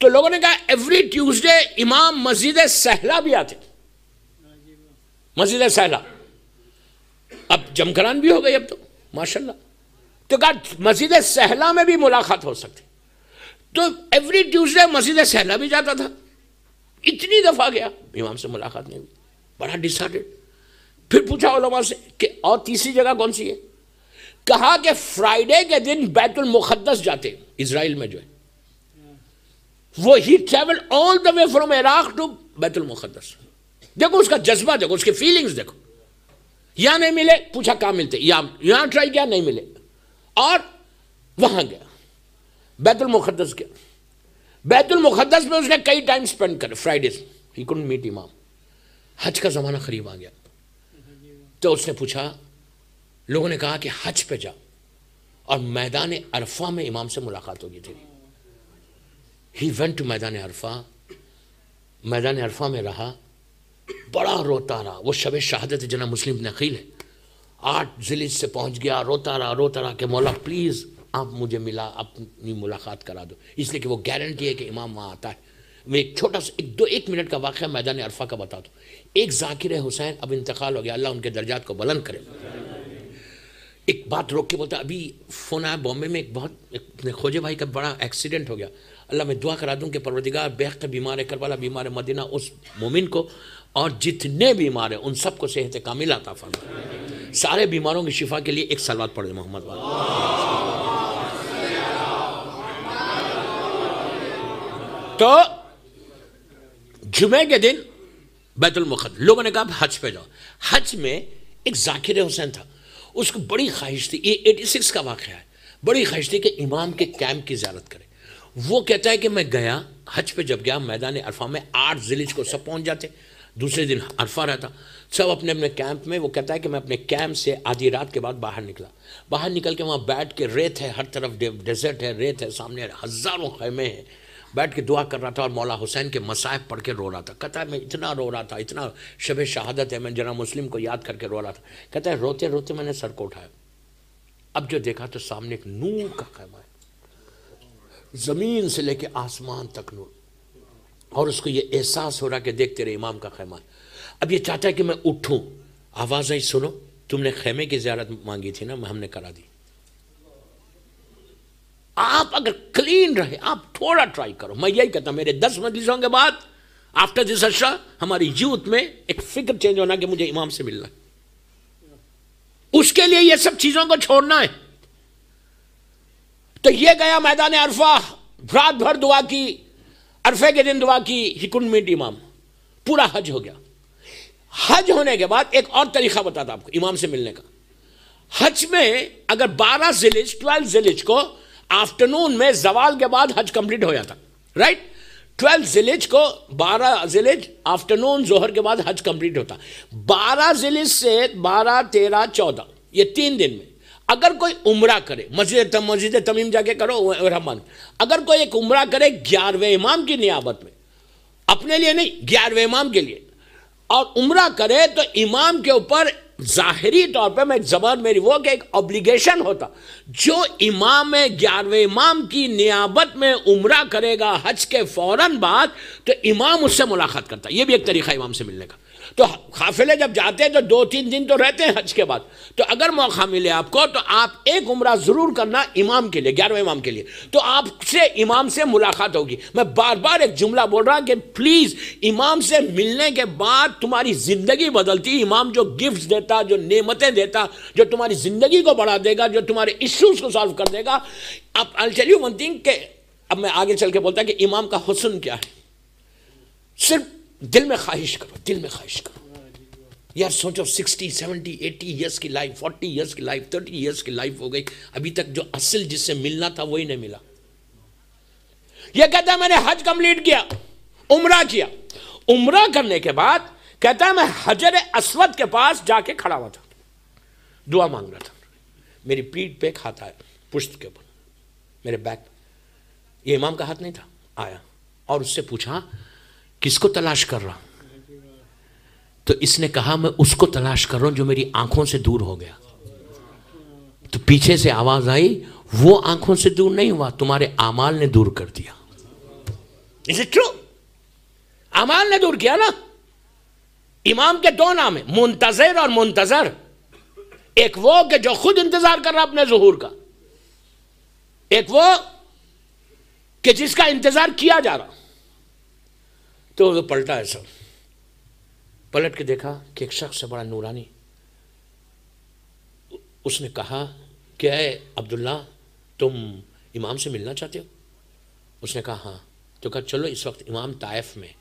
تو لوگوں نے کہا ایوری ٹیوزڈے امام مسجد سہلا بھی آتے. مسجد سہلا اب جمکران بھی ہو گئی اب تو ماشاءاللہ. تو کہا مسجد سہلا میں بھی ملاقات ہو سکتی. تو ایوری ٹیوزڈے مسجد سہلا بھی جاتا تھا. اتنی دفعہ گیا، امام سے ملاقات نہیں ہوئی. بڑا ڈسہارٹیڈ. پھر پوچھا علماء سے کہ اور تیسری جگہ کون سی ہے. کہا کہ فرائیڈے کے دن بیت المقدس جاتے، اسرائیل میں جو ہے وہ. He travel all the way from Iraq to بیت المقدس. دیکھو اس کا جذبہ، دیکھو اس کے فیلنگز، دیکھو یہاں نہیں ملے، پوچھا کہاں ملتے، یہاں ٹرائی کیا نہیں ملے، اور وہاں گیا بیت المقدس گیا. بیت المقدس میں اس نے کئی ٹائم سپینڈ کرے فرائیڈیز. ہی couldn't meet امام. حج کا زمانہ قریب آ گیا تو اس نے پوچھا، لوگوں نے کہا کہ حج پہ جا، اور میدان عرفہ میں امام سے ملاقات ہوگی تھی. ہی went to میدان عرفہ. میدان عرفہ میں رہا، بڑا روتا رہا. وہ شب شہادت جناب مسلم بن عقیل ہے، 8 ذی الحجہ سے پہنچ گیا، روتا رہا کہ مولا پلیز آپ مجھے ملا، اپنی ملاقات کرا دو. اس لیے کہ وہ گارنٹی ہے کہ امام وہاں آتا ہے. میں ایک چھوٹا سا 1 منٹ کا واقعہ میدان عرفہ کا بتا دوں. ایک ذاکر حسین اب انتقال ہو گیا، اللہ ان کے درجات کو بلند کرے. ایک بات روک کے بولتا، ابھی فون آیا بامبے میں، ایک خوجے بھائی کا بڑا ایکسیڈنٹ ہو گیا. اللہ میں دعا کرا دوں کہ پروردگار بیخت بیمار ہے، کربلا بیمار ہے، مدینہ اس مومن کو اور جتنے بیمار ہیں ان سب کو صحت کامل عطا فرمائے. سارے بیماروں کی شفا کے لیے ایک صلوات پڑھ دیں محمد والا. تو جمعے کے دن بیت المقدس، لوگوں نے کہا حج پہ جاؤ. حج میں ایک ذاکر حسین تھا، اس کو بڑی خواہش تھی، یہ 86 کا واقعہ ہے، بڑی خواہش تھی کہ امام کے کیمپ کی زیارت کرے. وہ کہتا ہے کہ میں گیا حج پہ، جب گیا میدان عرفہ میں 8 ذی الحجہ کو سب پہنچ جاتے، دوسرے دن عرفہ رہتا، سب اپنے اپنے کیمپ میں. وہ کہتا ہے کہ میں اپنے کیمپ سے آدھی رات کے بعد باہر نکلا، باہر نکل کے وہاں بیٹھ کے، ریت ہے ہر طرف، ڈیزرٹ ہے، ریت ہے سامنے، ہزاروں خیمے ہیں، بیٹھ کے دعا کر رہا تھا اور مولا حسین کے مصائب پڑھ کے رو رہا تھا. کہتا ہے میں اتنا رو رہا تھا، اتنا شب شہادت ہے، میں جناب مسلم کو یاد کر کے رو رہا تھا. کہتا ہے روتے روتے میں نے سر کو اٹھایا، اب جو دیکھا تو سامنے ایک نور کا خیمہ ہے، زمین سے لے کے آسمان تک نور، اور اس کو یہ احساس ہو رہا کہ دیکھ تیرے امام کا خیمہ ہے. اب یہ چاہتا ہے کہ میں اٹھوں، آواز آئی سنو تم نے خیمے کی زیارت مانگی تھی نا، ہم نے کرا دی. آپ اگر کلین رہے، آپ تھوڑا ٹرائی کرو. میں یہی کہتا ہوں میرے 10 مجلسوں کے بعد آفٹر دس عشرہ ہماری یوتھ میں ایک فکر چینج ہونا کہ مجھے امام سے ملنا ہے. اس کے لیے یہ سب چیزوں کو چھوڑنا ہے. تو یہ گیا میدان عرفہ، رات بھر دعا کی، عرفے کے دن دعا کی. ہی couldn't meet امام. پورا حج ہو گیا. حج ہونے کے بعد ایک اور طریقہ بتاتا آپ کو امام سے ملنے کا. حج میں اگر 12 ذی الحجہ 12 ذی الحجہ کو آفٹرنون میں زوال کے بعد حج کمپلیٹ ہو جاتا، رائٹ. 12 ذی الحجہ کو 12 ذی الحجہ آفٹرنون ظہر کے بعد حج کمپلیٹ ہوتا. 12 ذی الحجہ سے 12 13 14 یہ 3 دن میں اگر کوئی عمرہ کرے، مسجد تمیم جا کے کرو رحمان، اگر کوئی ایک عمرہ کرے 11ویں امام کی نیابت میں، اپنے لیے نہیں 11ویں امام کے لیے، اور عمرہ کرے تو امام کے اوپر ظاہری طور پہ، میں زبان میری وہ کہ ایک obligation ہوتا، جو امام 11ویں امام کی نیابت میں عمرہ کرے گا حج کے فوراً بعد، تو امام اس سے ملاقات کرتا. یہ بھی ایک طریقہ امام سے ملنے کا. تو قافلے جب جاتے ہیں تو 2-3 دن تو رہتے ہیں حج کے بعد. تو اگر موقع ملے آپ کو تو آپ ایک عمرہ ضرور کرنا امام کے لیے، 11ویں امام کے لیے، تو آپ سے امام سے ملاقات ہوگی. میں بار بار ایک جملہ بول رہا کہ پلیز امام سے ملنے کے بعد تمہاری زندگی بدلتی. امام جو گفٹس دیتا، جو نعمتیں دیتا، جو تمہاری زندگی کو بڑھا دے گا، جو تمہارے ایشوز کو سالو کر دے گا. اب I'll tell you one thing کہ اب میں آگے چل کے بولتا کہ امام کا حسن کیا ہے. صرف دل میں خواہش کرو، دل میں خواہش کرو. یار سوچو 60 70 80 ایئرس کی لائف، 40 ایئرس کی لائف، 30 ایئرس کی لائف ہو گئی، ابھی تک جو اصل جس سے ملنا تھا وہی نہیں ملا. یہ کہتا ہے میں نے حج کمپلیٹ کیا، عمرہ کیا. عمرہ کرنے کے بعد کہتا ہے میں حجر اسود کے پاس جا کے کھڑا ہوا تھا، دعا مانگ رہا تھا. میری پیٹھ پہ ایک ہاتھ آیا، پشت کے اوپر، میرے بیک. یہ امام کا ہاتھ نہیں تھا، آیا اور اس سے پوچھا کس کو تلاش کر رہا؟ تو اس نے کہا میں اس کو تلاش کر رہا ہوں جو میری آنکھوں سے دور ہو گیا. تو پیچھے سے آواز آئی وہ آنکھوں سے دور نہیں ہوا، تمہارے اعمال نے دور کر دیا. Is it true؟ اعمال نے دور کیا نا. امام کے 2 نام ہیں، منتظر اور منتظر. ایک وہ کہ جو خود انتظار کر رہا اپنے ظہور کا، ایک وہ کہ جس کا انتظار کیا جا رہا. تو وہ پلٹا ایسا، پلٹ کے دیکھا کہ ایک شخص سے بڑا نورانی. اس نے کہا کہ اے عبداللہ تم امام سے ملنا چاہتے ہو؟ اس نے کہا ہاں. تو کہا چلو اس وقت امام طائف میں.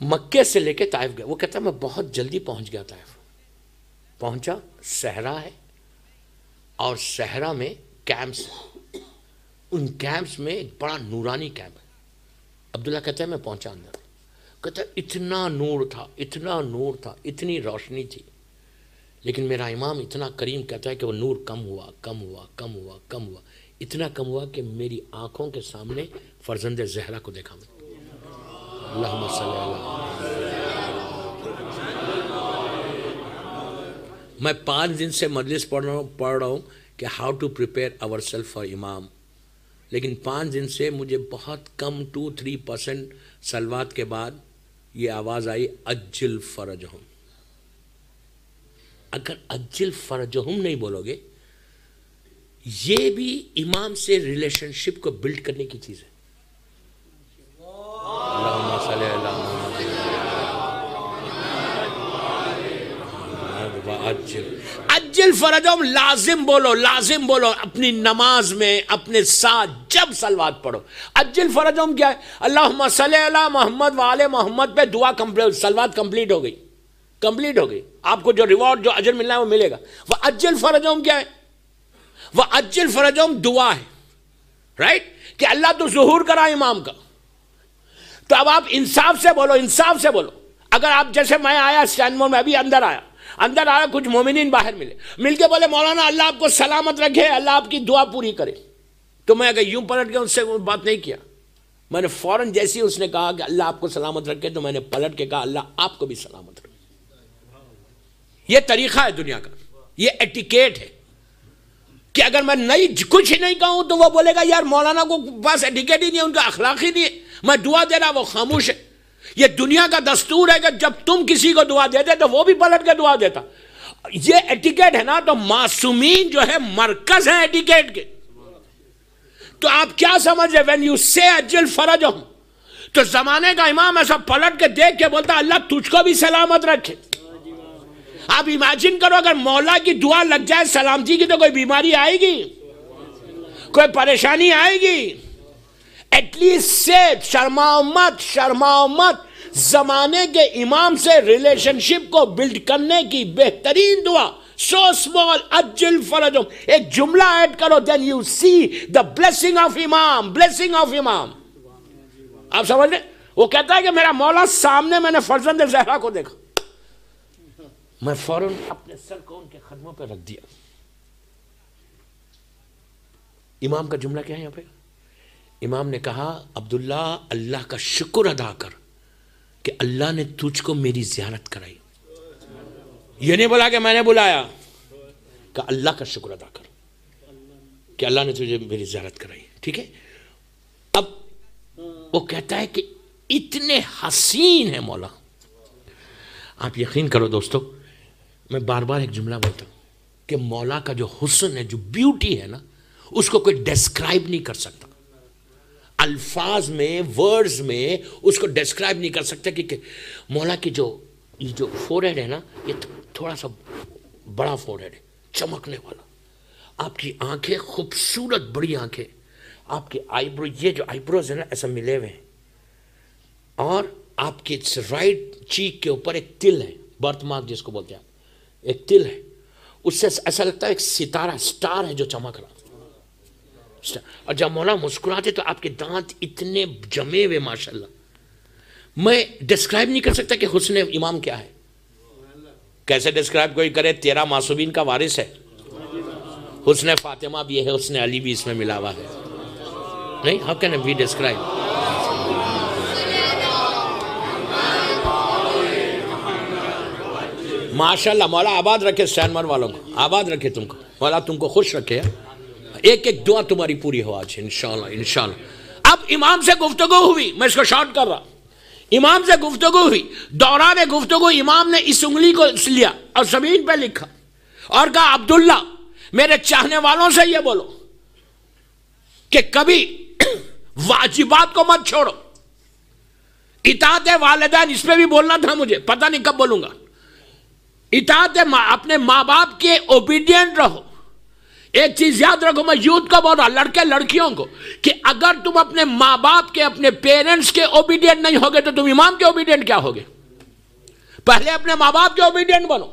مکے سے لے کے طائف گیا. وہ کہتا ہے میں بہت جلدی پہنچ گیا طائف. پہنچا, صحرا ہے اور صحرا میں کیمپس, ان کیمپس میں ایک بڑا نورانی کیمپ ہے. عبداللہ کہتا ہے میں پہنچا اندر, کہتا ہے اتنا نور تھا, اتنا نور تھا, اتنی روشنی تھی, لیکن میرا امام اتنا کریم کہتا ہے کہ وہ نور کم ہوا کم ہوا کم ہوا کم ہوا, اتنا کم ہوا کہ میری آنکھوں کے سامنے فرزند زہرا کو دیکھا میں. اللہم صلی اللہ. میں 5 دن سے مجلس پڑھ رہا ہوں کہ how to prepare our self for امام, لیکن 5 دن سے مجھے بہت کم 2-3% صلوات کے بعد یہ آواز آئی اجل فرجہم. اگر اجل فرجہم نہیں بولو گے, یہ بھی امام سے ریلیشن شپ کو بلڈ کرنے کی چیز ہے. اللہم صلی اللہ اجل فرجہم. لازم بولو, لازم بولو اپنی نماز میں, اپنے ساتھ جب صلوات پڑھو. اجل فرجہم کیا ہے؟ اللہم صلی اللہ محمد وآل محمد پہ دعا صلوات کمپلیٹ ہو گئی, کمپلیٹ ہو گئی. آپ کو جو ریوارڈ جو اجر ملنا ہے وہ ملے گا. وہ اجل فرجہم کیا ہے؟ وہ اجل فرجہم دعا ہے, رائٹ, کہ اللہ تو ظہور کرا امام کا. تو اب آپ انصاف سے بولو, انصاف سے بولو. اگر آپ جیسے میں آیا اسٹینڈ مور میں, ابھی اندر آیا, کچھ مومنین باہر مل کے بولے مولانا اللہ آپ کو سلامت رکھے, اللہ آپ کی دعا پوری کرے, تو میں اگر یوں پلٹ کے ان سے بات نہیں کیا, میں نے فوراً جیسی اس نے کہا کہ اللہ آپ کو سلامت رکھے, تو میں نے پلٹ کے کہا اللہ آپ کو بھی سلامت رکھے. یہ طریقہ ہے دنیا کا, یہ ایٹیکیٹ ہے کہ اگر میں کچھ نہیں کہوں تو وہ بولے گا یار مولانا کو پاس ایٹیکیٹ ہی نہیں ہے, ان کا اخلاق ہی نہیں ہے, میں دعا دے رہا وہ خاموش ہے. یہ دنیا کا دستور ہے کہ جب تم کسی کو دعا دیتے تو وہ بھی پلٹ کے دعا دیتا. یہ ایٹیکیٹ ہے نا, تو معصومین جو ہے مرکز ہیں ایٹیکیٹ کے. تو آپ کیا سمجھ رہے when you say اجل فرجہم, تو زمانے کا امام ایسا پلٹ کے دیکھ کے بولتا اللہ تجھ کو بھی سلامت رکھے. آپ امیجن کرو اگر مولا کی دعا لگ جائے سلامتی کی, تو کوئی بیماری آئے گی, کوئی پریشانی آئے گی؟ ایٹ لیسٹ سے شرماؤ مت, شرماؤ مت. زمانے کے امام سے ریلیشن شپ کو بلڈ کرنے کی بہترین دعا سو اسمال اجل فرجہم. ایک جملہ ایڈ کرو, then you see the blessing of امام, blessing of امام. آپ سمجھ لیں, وہ کہتا ہے کہ میرا مولا سامنے, میں نے فرزند زہرا کو دیکھا, میں فوراً اپنے سر کو ان کے قدموں پہ رکھ دیا. امام کا جملہ کیا ہے یہاں پہ؟ امام نے کہا عبداللہ اللہ کا شکر ادا کر کہ اللہ نے تجھ کو میری زیارت کرائی. یہ نہیں بولا کہ میں نے بلایا, کہ اللہ کا شکر ادا کر کہ اللہ نے تجھے میری زیارت کرائی. ٹھیک ہے, اب وہ کہتا ہے کہ اتنے حسین ہے مولا. آپ یقین کرو دوستو, میں بار بار ایک جملہ بولتا ہوں کہ مولا کا جو حسن ہے, جو بیوٹی ہے نا, اس کو کوئی ڈیسکرائب نہیں کر سکتا. الفاظ میں, ورڈز میں اس کو ڈیسکرائب نہیں کر سکتا. کہ مولا کی یہ جو فورہیڈ ہے نا, یہ تھوڑا سا بڑا فورہیڈ ہے, چمکنے والا. آپ کی آنکھیں خوبصورت بڑی آنکھیں, آپ کی آئی برو, یہ جو آئی بروز ہے نا ایسا ملے ہوئے ہیں, اور آپ کی رائٹ چیک کے اوپر ایک تل ہے, برتھ مارک جس کو بولتے ہیں, ایک تل ہے, اس سے ایسا لگتا ہے ایک ستارہ, سٹار ہے جو چمک رہا. اور جب مولا مسکراتے تو آپ کے دانت اتنے جمے ہوئے ماشاءاللہ. میں ڈسکرائب نہیں کر سکتا کہ حسن امام کیا ہے. کیسے ڈسکرائب کوئی کرے, 13 معصومین کا وارث ہے. حسن فاطمہ بھی ہے, حسن علی بھی اس میں ملا ہوا ہے. نہیں, how can we describe? ماشاءاللہ مولا آباد رکھے سینمر والوں کو, آباد رکھے تم کو, مولا تم کو خوش رکھے. ایک ایک دعا تمہاری پوری ہو آج انشاءاللہ, انشاءاللہ. اب امام سے گفتگو ہوئی, میں اس کو شارٹ کر رہا. امام سے گفتگو ہوئی, دوران گفتگو امام نے اس انگلی کو لیا اور زمین پہ لکھا اور کہا عبداللہ میرے چاہنے والوں سے یہ بولو کہ کبھی واجبات کو مت چھوڑو. اطاعت والدین, اس پہ بھی بولنا تھا مجھے, پتہ نہیں کب بولوں گا. اطاعت اپنے ماں باپ کے اوبیڈینٹ رہو. ایک چیز یاد رکھو، میں یوتھ کو بول رہا، لڑکے لڑکیوں کو، کہ اگر تم اپنے ماں باپ کے، اپنے پیرنٹس کے اوبیڈینٹ نہیں ہوگے تو تم امام کے اوبیڈینٹ کیا ہوگے؟ پہلے اپنے ماں باپ کے اوبیڈینٹ بنو،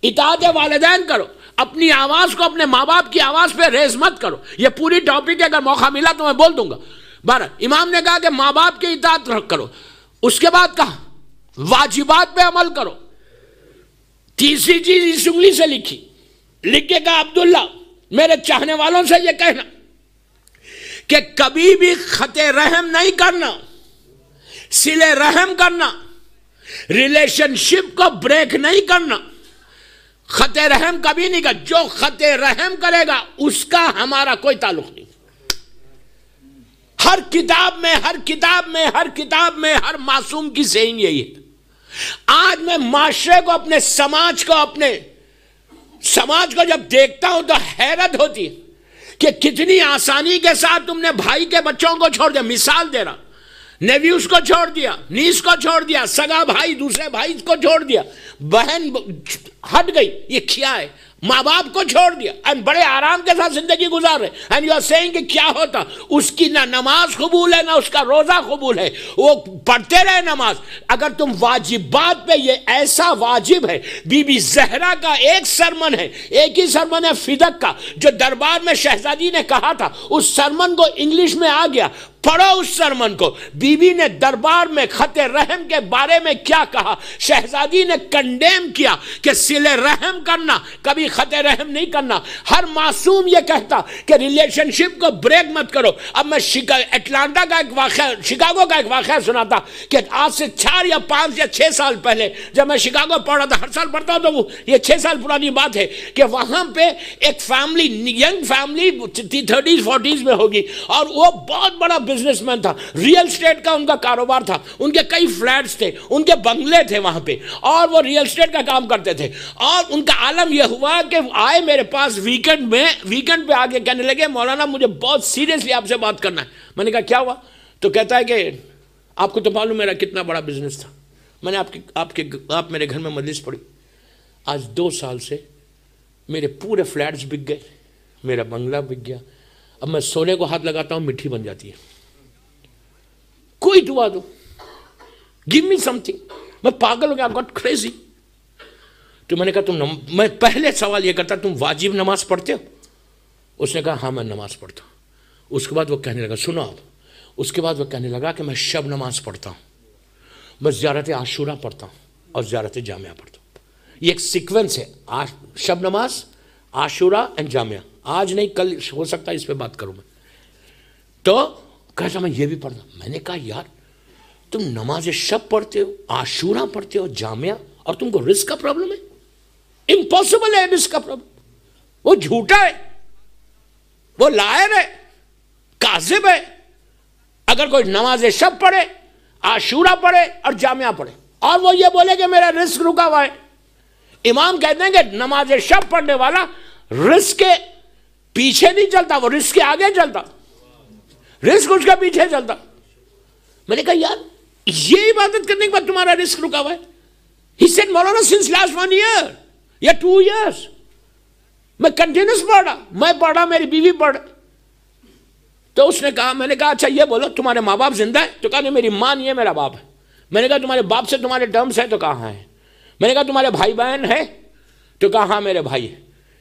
اطاعت والدین کرو، اپنی آواز کو اپنے ماں باپ کی آواز پہ ریز مت کرو۔ یہ پوری ٹاپک ہے، اگر موقع ملا تو میں بول دوں گا۔ بارہ امام نے کہا کہ ماں باپ کی اطاعت کرو، اس کے بعد کہا واجبات پہ عمل کرو۔ تیسری چیز اس انگلی سے لکھی، لکھ کے کہا عبداللہ میرے چاہنے والوں سے یہ کہنا کہ کبھی بھی خط رحم نہیں کرنا، صلہ رحم کرنا، ریلیشن شپ کو بریک نہیں کرنا، خط رحم کبھی نہیں کر۔ جو خط رحم کرے گا اس کا ہمارا کوئی تعلق نہیں۔ ہر کتاب میں ہر معصوم کی سینگ یہی ہے۔ آج میں معاشرے کو، اپنے سماج کو جب دیکھتا ہوں تو حیرت ہوتی ہے کہ کتنی آسانی کے ساتھ تم نے بھائی کے بچوں کو چھوڑ دیا۔ مثال دے رہا، نیویوز کو چھوڑ دیا، نیس کو چھوڑ دیا، سگا بھائی دوسرے بھائی کو چھوڑ دیا، بہن ہٹ گئی، یہ کیا ہے؟ ماں باپ کو چھوڑ دیا اور بڑے آرام کے ساتھ زندگی گزار رہے۔ اینڈ یو آر سیئنگ کہ کیا ہوتا؟ اس کی نہ نماز قبول ہے، نہ اس کا روزہ قبول ہے، وہ پڑھتے رہے نماز۔ اگر تم واجبات پہ، یہ ایسا واجب ہے، بی بی زہرا کا ایک سرمن ہے، ایک ہی سرمن ہے فدق کا، جو دربار میں شہزادی نے کہا تھا، اس سرمن کو انگلش میں آ گیا، پڑھو اس سرمن کو۔ بی بی نے دربار میں خط رحم کے بارے میں کیا کہا؟ شہزادی نے کنڈیم کیا کہ صلہ رحم کرنا، کبھی خط رحم نہیں کرنا۔ ہر معصوم یہ کہتا کہ ریلیشن شپ کو بریک مت کرو۔ اب میں اٹلانٹا کا ایک واقعہ، شکاگو کا ایک واقعہ سناتا کہ آج سے 4 یا 5 یا 6 سال پہلے جب میں شکاگو پڑھ رہا تھا، ہر سال پڑھتا ہوں تو یہ 6 سال پرانی بات ہے کہ وہاں پہ ایک family, young family 30s 40s میں ہوگی، اور وہ بہت بڑا بزنس مین تھا، ریل اسٹیٹ کا ان کا کاروبار تھا، ان کے کئی فلیٹس تھے، ان کے بنگلے تھے وہاں پہ، اور وہ ریل اسٹیٹ کا کام کرتے تھے۔ اور ان کا عالم یہ ہوا کہ آئے میرے پاس ویکنڈ پہ آگے کہنے لگے مولانا مجھے بہت سیریسلی آپ سے بات کرنا ہے۔ میں نے کہا کیا ہوا؟ تو کہتا ہے کہ آپ کو تو معلوم میرا کتنا بڑا بزنس تھا، میں نے آپ میرے گھر میں مجلس پڑھی، آج 2 سال سے میرے پورے فلیٹس بک گئے، میرا بنگلہ بک گیا، اب میں سونے کو ہاتھ لگاتا ہوں مٹھی بن جاتی ہے، کوئی دعا دو، گیو می سم تھنگ، میں پاگل ہو گیا، گاٹ کریزی۔ تو میں نے کہا میں پہلے سوال یہ کرتا تم واجب نماز پڑھتے ہو؟ اس نے کہا ہاں میں نماز پڑھتا ہوں۔ اس کے بعد وہ کہنے لگا سنو آپ، اس کے بعد وہ کہنے لگا کہ میں شب نماز پڑھتا ہوں، میں زیارت عاشورہ پڑھتا ہوں اور زیارت جامعہ پڑھتا ہوں۔ یہ ایک سیکوینس ہے، شب نماز، عاشورہ اینڈ جامعہ۔ آج نہیں کل ہو سکتا اس پہ بات کروں میں۔ تو کہتا میں یہ بھی پڑھتا ہوں۔ میں نے کہا یار تم نماز شب پڑھتے ہو، عاشورہ پڑھتے ہو، جامعہ، اور تم کو رزق کا پرابلم ہے؟ امپاسبل ہے رزق کا پرابلم۔ وہ جھوٹا ہے، وہ لائر ہے، کاذب ہے۔ اگر کوئی نماز شب پڑھے، عاشورہ پڑھے اور جامعہ پڑھے اور وہ یہ بولے کہ میرا رزق رکا ہوا ہے، امام کہتے ہیں کہ نماز شب پڑھنے والا رزق کے پیچھے نہیں چلتا، وہ رزق کے آگے چلتا، رزق اس کے پیچھے چلتا۔ میں نے کہا یار یہ عبادت کرنے کے بعد تمہارا رزق رکا ہوا ہے؟ He said Maulana since last 1 year یا 2 years میں کنٹینیوس پڑھ رہا، میں پڑھ رہا، میری بیوی پڑھ رہی۔ تو اس نے کہا، میں نے کہا اچھا یہ بولو تمہارے ماں باپ زندہ ہے؟ تو کہا نہیں میری ماں نہیں ہے، میرا باپ ہے۔ میں نے کہا تمہارے باپ سے تمہارے ٹرمز ہے؟ تو کہا ہاں ہے۔ میں نے کہا تمہارے بھائی بہن ہے؟ تو کہا ہاں میرے بھائی ہے،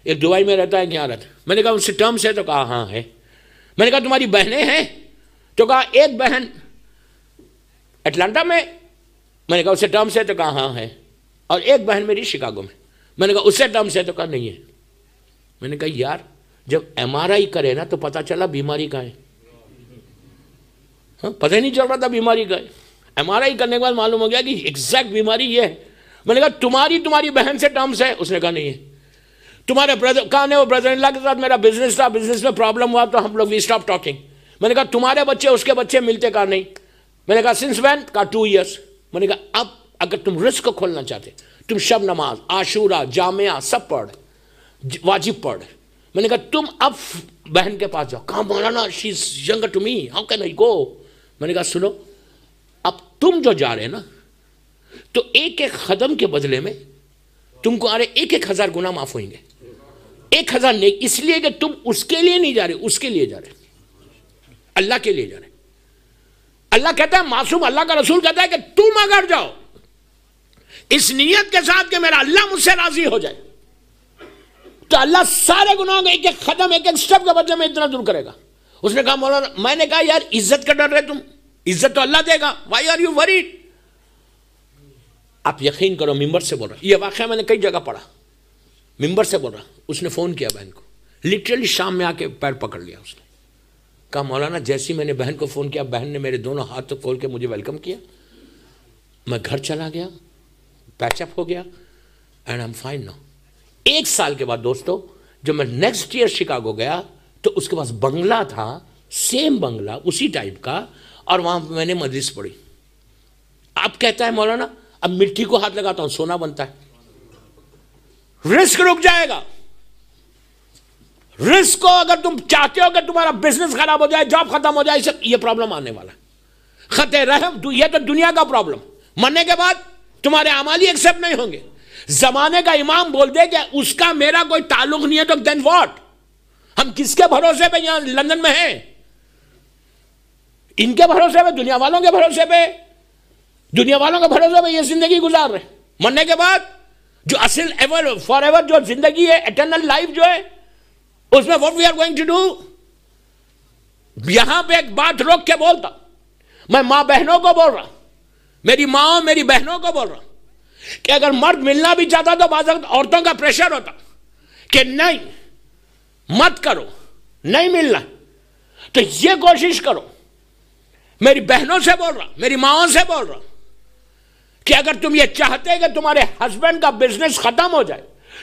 ایک دبئی میں رہتا ہے، یہاں رہتا ہے۔ میں نے کہا ان سے ٹرمز ہے؟ تو کہا ہاں ہے۔ میں نے کہا تمہاری بہنیں ہیں؟ تو کہا ایک بہن اٹلانٹا میں۔ میں نے کہا اس سے ٹرمز ہے؟ تو کہا ہاں ہے، اور ایک بہن میری شکاگو میں۔ میں نے کہا اس سے ٹرمز ہے؟ تو کہا نہیں ہے۔ میں نے کہا یار جب MRI کرے نا تو پتہ چلا بیماری کا ہے، پتہ ہی نہیں چل رہا تھا بیماری کا ہے۔ MRI کرنے کے بعد معلوم ہو گیا کہ ایگزیکٹ بیماری یہ ہے۔ میں نے کہا تمہاری بہن سے ٹرمز ہے؟ اس نے کہا نہیں ہے۔ تمہارے برادر کہاں ہے؟ وہ برادر ان لا کے ساتھ میرا بزنس تھا، بزنس میں پرابلم ہوا تو ہم لوگ وی اسٹاپ ٹاکنگ۔ میں نے کہا تمہارے بچے اس کے بچے ملتے؟ کہا نہیں۔ میں نے کہا سنس وین؟ کہا 2 years۔ میں نے کہا اب اگر تم رزق کو کھولنا چاہتے، تم شب نماز، عاشورہ، جامعہ سب پڑھ، واجب پڑھ۔ میں نے کہا تم اب بہن کے پاس جاؤ۔ کہا مولانا she is younger to me, how can I go? میں نے کہا سنو اب تم جو جا رہے نا تو ایک خدم کے بدلے میں تم کو 1,000 گناہ معاف ہوئیں گے۔ 1000 نیک، اس لیے کہ تم اس کے لیے نہیں جا رہے، اس کے لیے جا رہے، اللہ کے لیے جا رہے۔ اللہ کہتا ہے، معصوم اللہ کا رسول کہتا ہے کہ تم اگر جاؤ اس نیت کے ساتھ کہ میرا اللہ مجھ سے راضی ہو جائے، تو اللہ سارے گناہوں کا ایک ایک قدم، ایک ایک سٹیپ کے بدلے میں اتنا دور کرے گا۔ اس نے کہا مولانا، میں نے کہا یار عزت کا ڈر رہے تم، عزت تو اللہ دے گا، وائی آر یو وریڈ؟ آپ یقین کرو، ممبر سے بول رہا، یہ واقعہ میں نے کئی جگہ پڑھا، ممبر سے بول رہا، اس نے فون کیا بہن کو، لٹرلی شام میں آ کے پیر پکڑ لیا، اس نے کہا مولانا جیسی میں نے بہن کو فون کیا، بہن نے میرے دونوں ہاتھ کھول کے مجھے ویلکم کیا، میں گھر چلا گیا، پیچ اپ ہو گیا، and I am fine now. 1 سال کے بعد دوستو، جب میں نیکسٹ ایئر شکاگو گیا تو اس کے پاس بنگلہ تھا، سیم بنگلہ اسی ٹائپ کا، اور وہاں میں نے مجلس پڑھی۔ اب کہتا ہے مولانا اب مٹی کو ہاتھ لگاتا ہوں سونا بنتا ہے۔ رسک رک جائے گا، رسک کو اگر تم چاہتے ہو کہ تمہارا بزنس خراب ہو جائے، جاب ختم ہو جائے، یہ پرابلم آنے والا ہے۔ خط رحم، یہ تو دنیا کا پرابلم، مرنے کے بعد تمہارے اعمال ہی ایکسپٹ نہیں ہوں گے۔ زمانے کا امام بول دے کہ اس کا میرا کوئی تعلق نہیں ہے، تو دین واٹ؟ ہم کس کے بھروسے پہ یہاں لندن میں ہیں؟ ان کے بھروسے پہ، دنیا والوں کے بھروسے پہ، دنیا والوں کے بھروسے پہ یہ زندگی گزار رہے۔ مرنے کے بعد جو اصل ایور فار ایور جو زندگی ہے، ایٹرنل لائف جو ہے، اس میں what we are going to do. یہاں پہ ایک بات روک کے بولتا، میں ماں بہنوں کو بول رہا، میری ماں میری بہنوں کو بول رہا کہ اگر مرد ملنا بھی چاہتا تو بعض وقت عورتوں کا پریشر ہوتا کہ نہیں مت کرو، نہیں ملنا، تو یہ کوشش کرو۔ میری بہنوں سے بول رہا، میری ماں سے بول رہا کہ اگر تم یہ چاہتے کہ تمہارے ہسبینڈ کا بزنس ختم ہو جائے،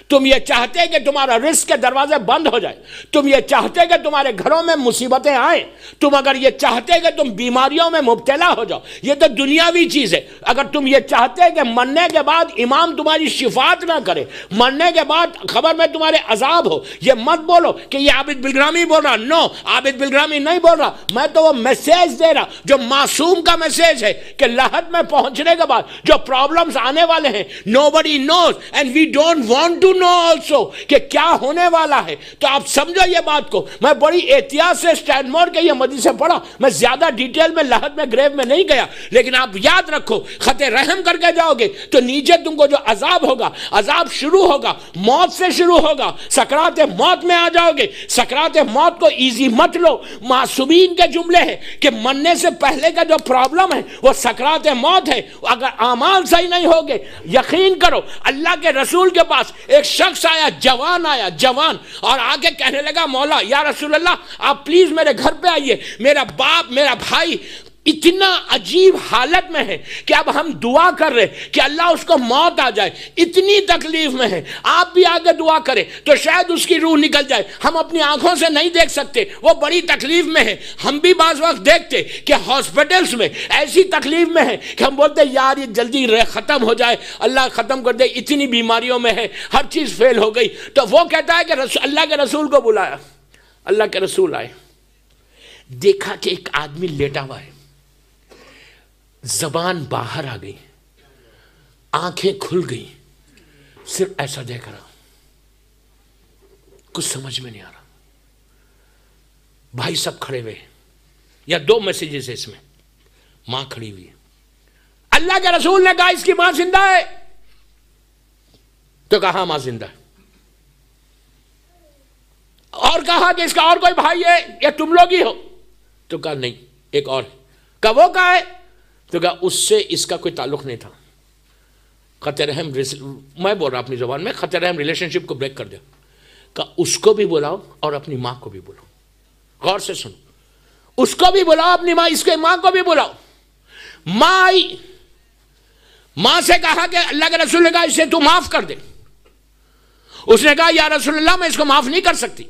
تم یہ چاہتے کہ تمہارا رزق کے دروازے بند ہو جائے، تم یہ چاہتے کہ تمہارے گھروں میں مصیبتیں آئیں، تم اگر یہ چاہتے کہ تم بیماریوں میں مبتلا ہو جاؤ، یہ تو دنیاوی چیز ہے، اگر تم یہ چاہتے کہ مرنے کے بعد امام تمہاری شفاعت نہ کرے، مرنے کے بعد خبر میں تمہارے عذاب ہو، یہ مت بولو کہ یہ عابد بلگرامی بول رہا۔ نو، عابد بلگرامی نہیں بول رہا، میں تو وہ میسیج دے رہا جو معصوم کا میسیج ہے کہ لحد میں پہنچنے کے بعد جو پرابلمز آنے والے ہیں، nobody knows and we don't want to know also کہ کیا ہونے والا ہے۔ تو آپ سمجھو یہ بات کو، میں بڑی احتیاط سے اسٹینمور کے یہ مدی سے پڑھا، میں زیادہ ڈیٹیل میں لحد میں گریو میں نہیں گیا، لیکن آپ یاد رکھو خط رحم کر کے جاؤ گے تو نیچے تم کو جو عذاب ہوگا، عذاب شروع ہوگا موت سے شروع ہوگا، سکرات موت میں آ جاؤ گے۔ سکرات موت کو ایزی مت لو، معصومین کے جملے ہیں کہ مرنے سے پہلے کا جو پرابلم ہے وہ سکرات موت ہے۔ اگر اعمال صحیح نہیں ہوگے، یقین کرو اللہ کے رسول کے پاس ایک شخص آیا، جوان، اور آگے کہنے لگا مولا یا رسول اللہ آپ پلیز میرے گھر پہ آئیے، میرا باپ میرا بھائی اتنا عجیب حالت میں ہے کہ اب ہم دعا کر رہے کہ اللہ اس کو موت آ جائے، اتنی تکلیف میں ہے، آپ بھی آگے دعا کریں تو شاید اس کی روح نکل جائے، ہم اپنی آنکھوں سے نہیں دیکھ سکتے، وہ بڑی تکلیف میں ہے۔ ہم بھی بعض وقت دیکھتے کہ ہاسپٹلز میں ایسی تکلیف میں ہے کہ ہم بولتے یار یہ جلدی ختم ہو جائے، اللہ ختم کر دے، اتنی بیماریوں میں ہے، ہر چیز فیل ہو گئی۔ تو وہ کہتا ہے کہ اللہ کے رسول کو بلایا، اللہ کے رسول آئے، دیکھا کہ ایک آدمی لیٹا ہوا ہے، زبان باہر آ گئی، آنکھیں کھل گئی، صرف ایسا دیکھ رہا، کچھ سمجھ میں نہیں آ رہا۔ بھائی سب کھڑے ہوئے، یا 2 میسیجز ہے اس میں، ماں کھڑی ہوئی ہے۔ اللہ کے رسول نے کہا اس کی ماں زندہ ہے، تو کہا ہاں ماں زندہ ہے، اور کہا کہ اس کا اور کوئی بھائی ہے یا تم لوگ ہی ہو، تو کہا نہیں ایک اور ہے، کہا وہ کہا ہے، تو کہا اس سے اس کا کوئی تعلق نہیں تھا۔ خط رحم، میں بول رہا اپنی زبان میں، خط رحم ریلیشن شپ کو بریک کر دیا، کہا اس کو بھی بلاؤ اور اپنی ماں کو بھی بلاؤ، غور سے سنو، اس کو بھی بلاؤ اپنی ماں، اس کے ماں کو بھی بلاؤ۔ ماں آئی، ماں سے کہا کہ اللہ کے رسول نے کہا اسے تو معاف کر دے، اس نے کہا یا رسول اللہ میں اس کو معاف نہیں کر سکتی،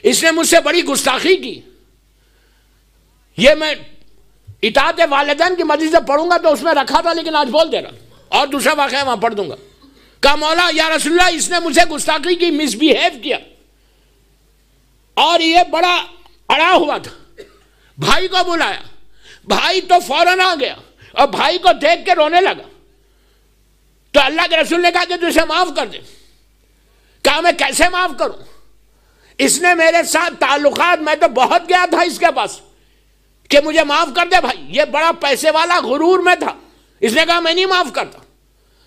اس نے مجھ سے بڑی گستاخی کی، یہ میں اطاعت والدین کی مجلس سے پڑھوں گا تو اس میں رکھا تھا لیکن آج بول دے رہا، اور دوسرا واقعہ وہاں پڑھ دوں گا۔ کہا مولا یا رسول اللہ اس نے مجھ سے گستاخی کی، مس بیہیو کیا، اور یہ بڑا اڑا ہوا تھا۔ بھائی کو بلایا، بھائی تو فوراً آ گیا اور بھائی کو دیکھ کے رونے لگا، تو اللہ کے رسول نے کہا کہ تو اسے معاف کر دے۔ کہا میں کیسے معاف کروں؟ اس نے میرے ساتھ تعلقات، میں تو بہت گیا تھا اس کے پاس کہ مجھے معاف کر دے بھائی، یہ بڑا پیسے والا غرور میں تھا، اس نے کہا میں نہیں معاف کرتا،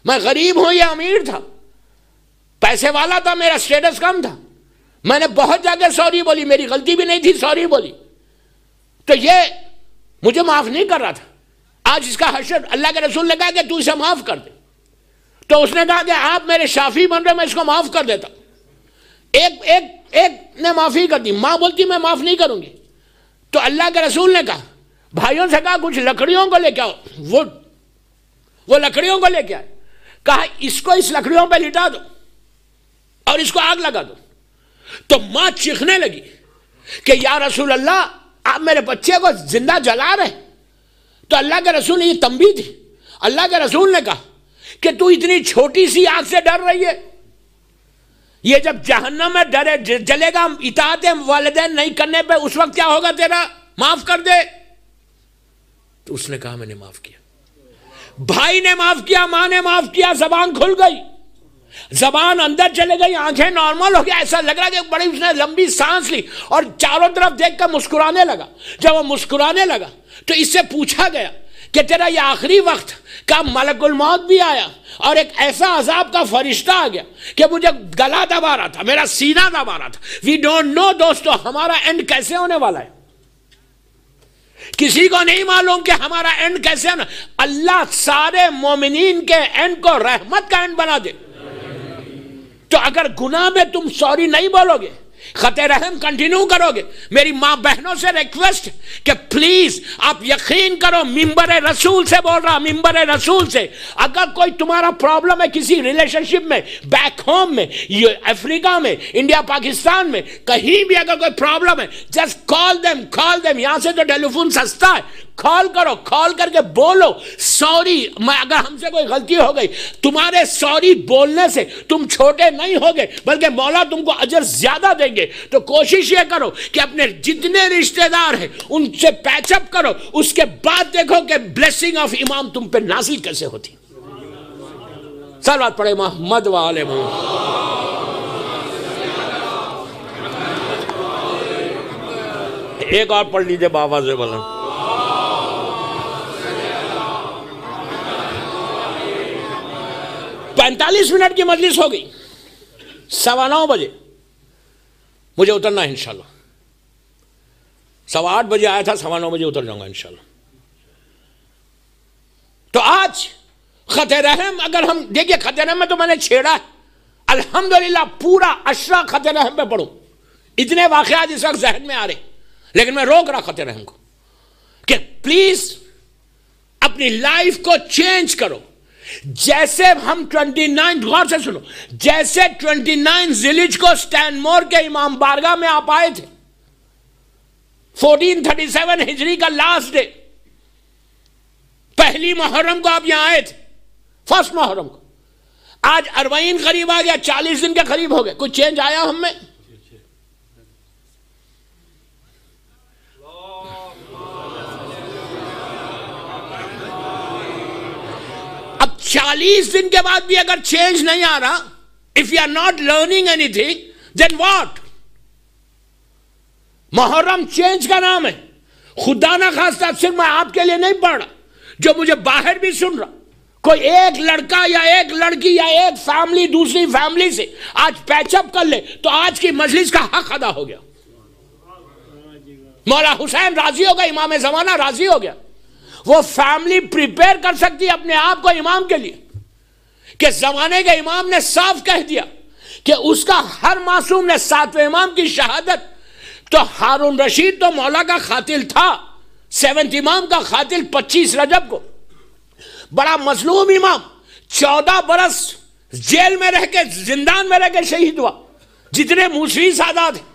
میں غریب ہوں یہ امیر تھا، پیسے والا تھا، میرا سٹیٹس کم تھا، میں نے بہت جگہ سوری بولی، میری غلطی بھی نہیں تھی، سوری بولی، تو یہ مجھے معاف نہیں کر رہا تھا۔ آج اس کا حشر، اللہ کے رسول نے کہا کہ تو اسے معاف کر دے، تو اس نے کہا کہ آپ میرے شافی بن رہے، میں اس کو معاف کر دیتا ہوں۔ ایک نے معافی کر دی، ماں بولتی میں معاف نہیں کروں گی، تو اللہ کے رسول نے کہا، بھائیوں سے کہا کچھ لکڑیوں کو لے کے آؤ، وہ لکڑیوں کو لے کے آئے، کہا اس کو اس لکڑیوں پہ لٹا دو اور اس کو آگ لگا دو۔ تو ماں چیخنے لگی کہ یا رسول اللہ آپ میرے بچے کو زندہ جلا رہے۔ تو اللہ کے رسول نے یہ تنبیہ تھی، اللہ کے رسول نے کہا کہ تو اتنی چھوٹی سی آگ سے ڈر رہی ہے، یہ جب جہنم میں ڈرے جلے گا اطاعت والدین نہیں کرنے پہ، اس وقت کیا ہوگا تیرا؟ معاف کر دے۔ تو اس نے کہا میں نے معاف کیا، بھائی نے معاف کیا، ماں نے معاف کیا، زبان کھل گئی، زبان اندر چلے گئی، آنکھیں نارمل ہو گیا، ایسا لگ رہا کہ بڑی اس نے لمبی سانس لی اور چاروں طرف دیکھ کر مسکرانے لگا۔ جب وہ مسکرانے لگا تو اس سے پوچھا گیا کہ تیرا یہ آخری وقت کا ملک الموت بھی آیا اور ایک ایسا عذاب کا فرشتہ آ گیا کہ مجھے گلا دبا رہا تھا، میرا سینہ دبا رہا تھا۔ وی ڈونٹ نو دوستو ہمارا اینڈ کیسے ہونے والا ہے، کسی کو نہیں معلوم کہ ہمارا اینڈ کیسے ہونا۔ اللہ سارے مومنین کے اینڈ کو رحمت کا اینڈ بنا دے۔ تو اگر گناہ میں تم سوری نہیں بولو گے، خط رحم کنٹینیو کرو گے، میری ماں بہنوں سے ریکویسٹ کہ پلیز آپ یقین کرو، ممبر رسول سے بول رہا، ممبر رسول سے، اگر کوئی تمہارا پرابلم ہے کسی ریلیشن شپ میں، بیک ہوم میں، افریقہ میں، انڈیا پاکستان میں، کہیں بھی اگر کوئی پرابلم ہے، جسٹ کال دیم، یہاں سے تو ٹیلی فون سستا ہے، کال کرو، کال کر کے بولو سوری، اگر ہم سے کوئی غلطی ہو گئی، تمہارے سوری بولنے سے تم چھوٹے نہیں ہوگے بلکہ مولا تم کو اجر زیادہ دیں گے۔ تو کوشش یہ کرو کہ اپنے جتنے رشتہ دار ہیں ان سے پیچ اپ کرو، اس کے بعد دیکھو کہ بلیسنگ آف امام تم پہ نازل کیسے ہوتی۔ صلوات پڑھے محمد و آل محمد۔ ایک اور پڑھ لیجئے بابا سے بلند۔ 45 منٹ کی مجلس ہو گئی، 9:15 بجے مجھے اترنا ہے انشاءاللہ، 8:15 بجے آیا تھا، 9:15 بجے اتر جاؤں گا انشاءاللہ۔ تو آج خط رحم، اگر ہم دیکھیں خط رحم میں تو میں نے چھیڑا ہے، الحمدللہ پورا اشرا خط رحم پہ پڑھوں، اتنے واقعات اس وقت ذہن میں آ رہے، لیکن میں روک رہا خط رحم کو کہ پلیز اپنی لائف کو چینج کرو۔ جیسے ہم 29 غور سے سنو، جیسے 29 ذیلحج کو سٹین مور کے امام بارگاہ میں آپ آئے تھے، 1437 ہجری کا لاسٹ ڈے، پہلی محرم کو آپ یہاں آئے تھے، فرسٹ محرم کو، آج 40 قریب آ گیا، 40 دن کے قریب ہو گئے، کوئی چینج آیا ہم میں؟ اب 40 دن کے بعد بھی اگر چینج نہیں آ رہا، if you are not learning anything, then what؟ Muharram change کا نام ہے، خدا نہ خواستہ صرف میں آپ کے لیے نہیں پڑھ رہا، جو مجھے باہر بھی سن رہا، کوئی ایک لڑکا یا ایک لڑکی یا ایک فیملی دوسری فیملی سے آج پیچ اپ کر لے تو آج کی مجلس کا حق ادا ہو گیا۔ مولا حسین راضی ہو گیا، امام زمانہ راضی ہو گیا، وہ فیملی پریپیئر کر سکتی ہے اپنے آپ کو امام کے لیے، کہ زمانے کے امام نے صاف کہہ دیا کہ اس کا ہر معصوم نے 7ویں امام کی شہادت، تو ہارون رشید تو مولا کا قاتل تھا، 7th امام کا قاتل 25 رجب کو، بڑا مظلوم امام 14 برس جیل میں رہ کے، زندان میں رہ کے شہید ہوا، جتنے موسوی سادات ہیں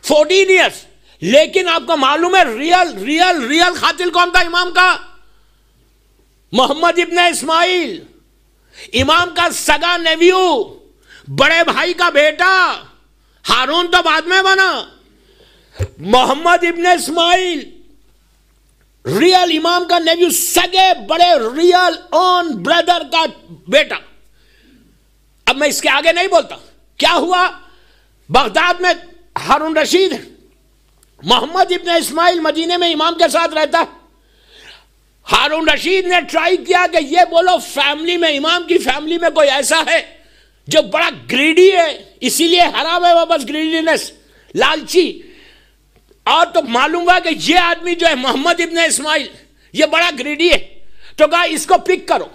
14 ایئرس، لیکن آپ کو معلوم ہے ریل قاتل کون تھا امام کا؟ محمد ابن اسماعیل، امام کا سگا نیویو، بڑے بھائی کا بیٹا، ہارون تو بعد میں بنا، محمد ابن اسماعیل ریل امام کا نیویو، سگے بڑے ریل اون بردر کا بیٹا۔ اب میں اس کے آگے نہیں بولتا، کیا ہوا؟ بغداد میں ہارون رشید، محمد ابن اسماعیل مدینے میں امام کے ساتھ رہتا. ہارون رشید نے ٹرائی کیا کہ یہ بولو فیملی میں، امام کی فیملی میں کوئی ایسا ہے جو بڑا گریڈی ہے، اسی لیے حرام ہے وہ، بس گریڈینس، لالچی. اور تو معلوم ہوا کہ یہ آدمی جو ہے محمد ابن اسماعیل یہ بڑا گریڈی ہے. تو کہا اس کو پک کرو،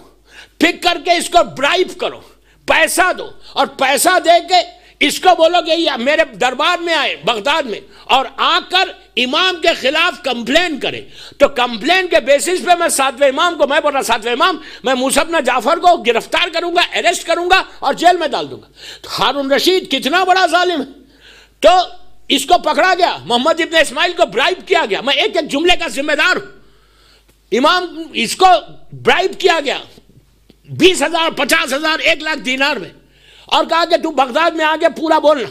پک کر کے اس کو برائب کرو، پیسہ دو، اور پیسہ دے کے اس کو بولو کہ یہ میرے دربار میں آئے بغداد میں اور آ کر امام کے خلاف کمپلین کرے. تو کمپلین کے بیسس پہ میں ساتویں امام کو، میں بول رہا ساتویں امام، میں موسیٰ بن جعفر کو گرفتار کروں گا، اریسٹ کروں گا اور جیل میں ڈال دوں گا. تو ہارون رشید کتنا بڑا ظالم ہے. تو اس کو پکڑا گیا، محمد ابن اسماعیل کو برائب کیا گیا. میں ایک ایک جملے کا ذمہ دار ہوں. امام اس کو برائب کیا گیا 20,000 50,000 1,00,000 دینار میں، اور کہا کہ تو بغداد میں آگے پورا بولنا.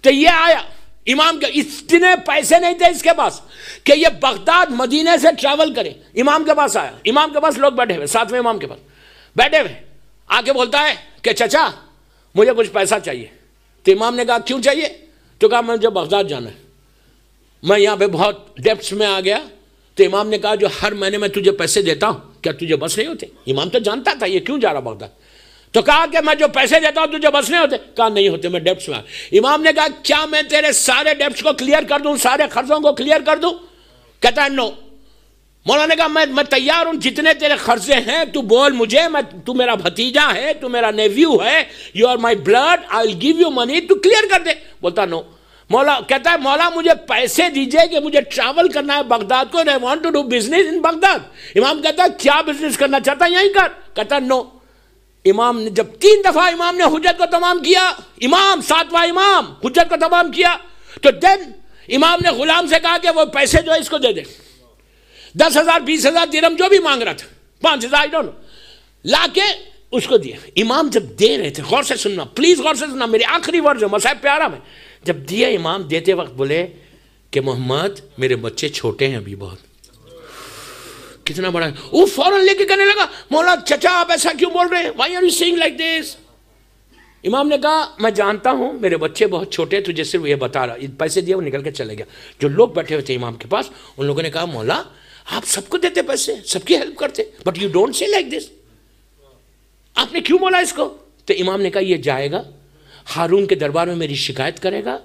تو یہ آیا امام کے، اتنے پیسے نہیں تھے اس کے پاس کہ یہ بغداد مدینے سے ٹریول کرے. امام کے پاس آیا، امام کے پاس لوگ بیٹھے ہوئے، ساتویں امام کے پاس بیٹھے ہوئے، آ کے بولتا ہے کہ چچا مجھے کچھ پیسہ چاہیے. تو امام نے کہا کیوں چاہیے؟ تو کہا مجھے بغداد جانا ہے، میں یہاں پہ بہت ڈیپٹس میں آ گیا. تو امام نے کہا جو ہر مہینے میں تجھے پیسے دیتا ہوں کیا تجھے بس نہیں ہوتے؟ امام تو جانتا تھا یہ کیوں جا رہا بغداد. تو کہا کہ میں جو پیسے دیتا ہوں تجھے بس نہیں ہوتے؟ کہا نہیں ہوتے، میں ڈیپٹس میں. امام نے کہا کیا میں تیرے سارے ڈیپٹس کو کلیئر کر دوں، سارے قرضوں کو کلیئر کر دوں؟ کہتا ہے نو. مولانا نے کہا میں تیار ہوں، جتنے تیرے قرضے ہیں تو بول مجھے، تو میرا بھتیجا ہے، تو میرا نیویو ہے، you are my blood, I will give you money, تو کلیئر کر دے. بولتا نو. مولا کہتا ہے مولا مجھے پیسے دیجئے کہ مجھے ٹریول کرنا ہے بغداد کو، and I want to do business in Baghdad. امام کہتا ہے کیا بزنس کرنا چاہتا ہے یہیں کر. کہتا ہے نو. امام نے جب 3 دفعہ امام نے حجت کو تمام کیا، امام ساتواں امام حجت کو تمام کیا، تو دین امام نے غلام سے کہا کہ وہ پیسے جو ہے اس کو دے دے، 10,000 20,000 درہم جو بھی مانگ رہا تھا، 5,000 I don't know، لا کے اس کو دیا. امام جب دے رہے تھے، غور سے سننا پلیز، غور سے سننا، میری آخری ورڈ ہے مصاحب پہ آ رہا میں. جب دیا امام دیتے وقت بولے کہ محمد میرے بچے چھوٹے ہیں ابھی بہت. کتنا بڑا ہے وہ، فوراً لے کے کہنے لگا مولا چچا آپ ایسا کیوں بول رہے ہیں، why are you saying like this؟ امام نے کہا میں جانتا ہوں میرے بچے بہت چھوٹے، تجھے صرف یہ بتا رہا. پیسے دیا، وہ نکل کے چلے گیا. جو لوگ بیٹھے ہوئے تھے امام کے پاس، ان لوگوں نے کہا مولا آپ سب کو دیتے پیسے، سب کی ہیلپ کرتے، but you don't say like this، آپ نے کیوں بولا اس کو؟ تو امام نے کہا یہ جائے گا ہارون کے دربار میں میری شکایت کرے گا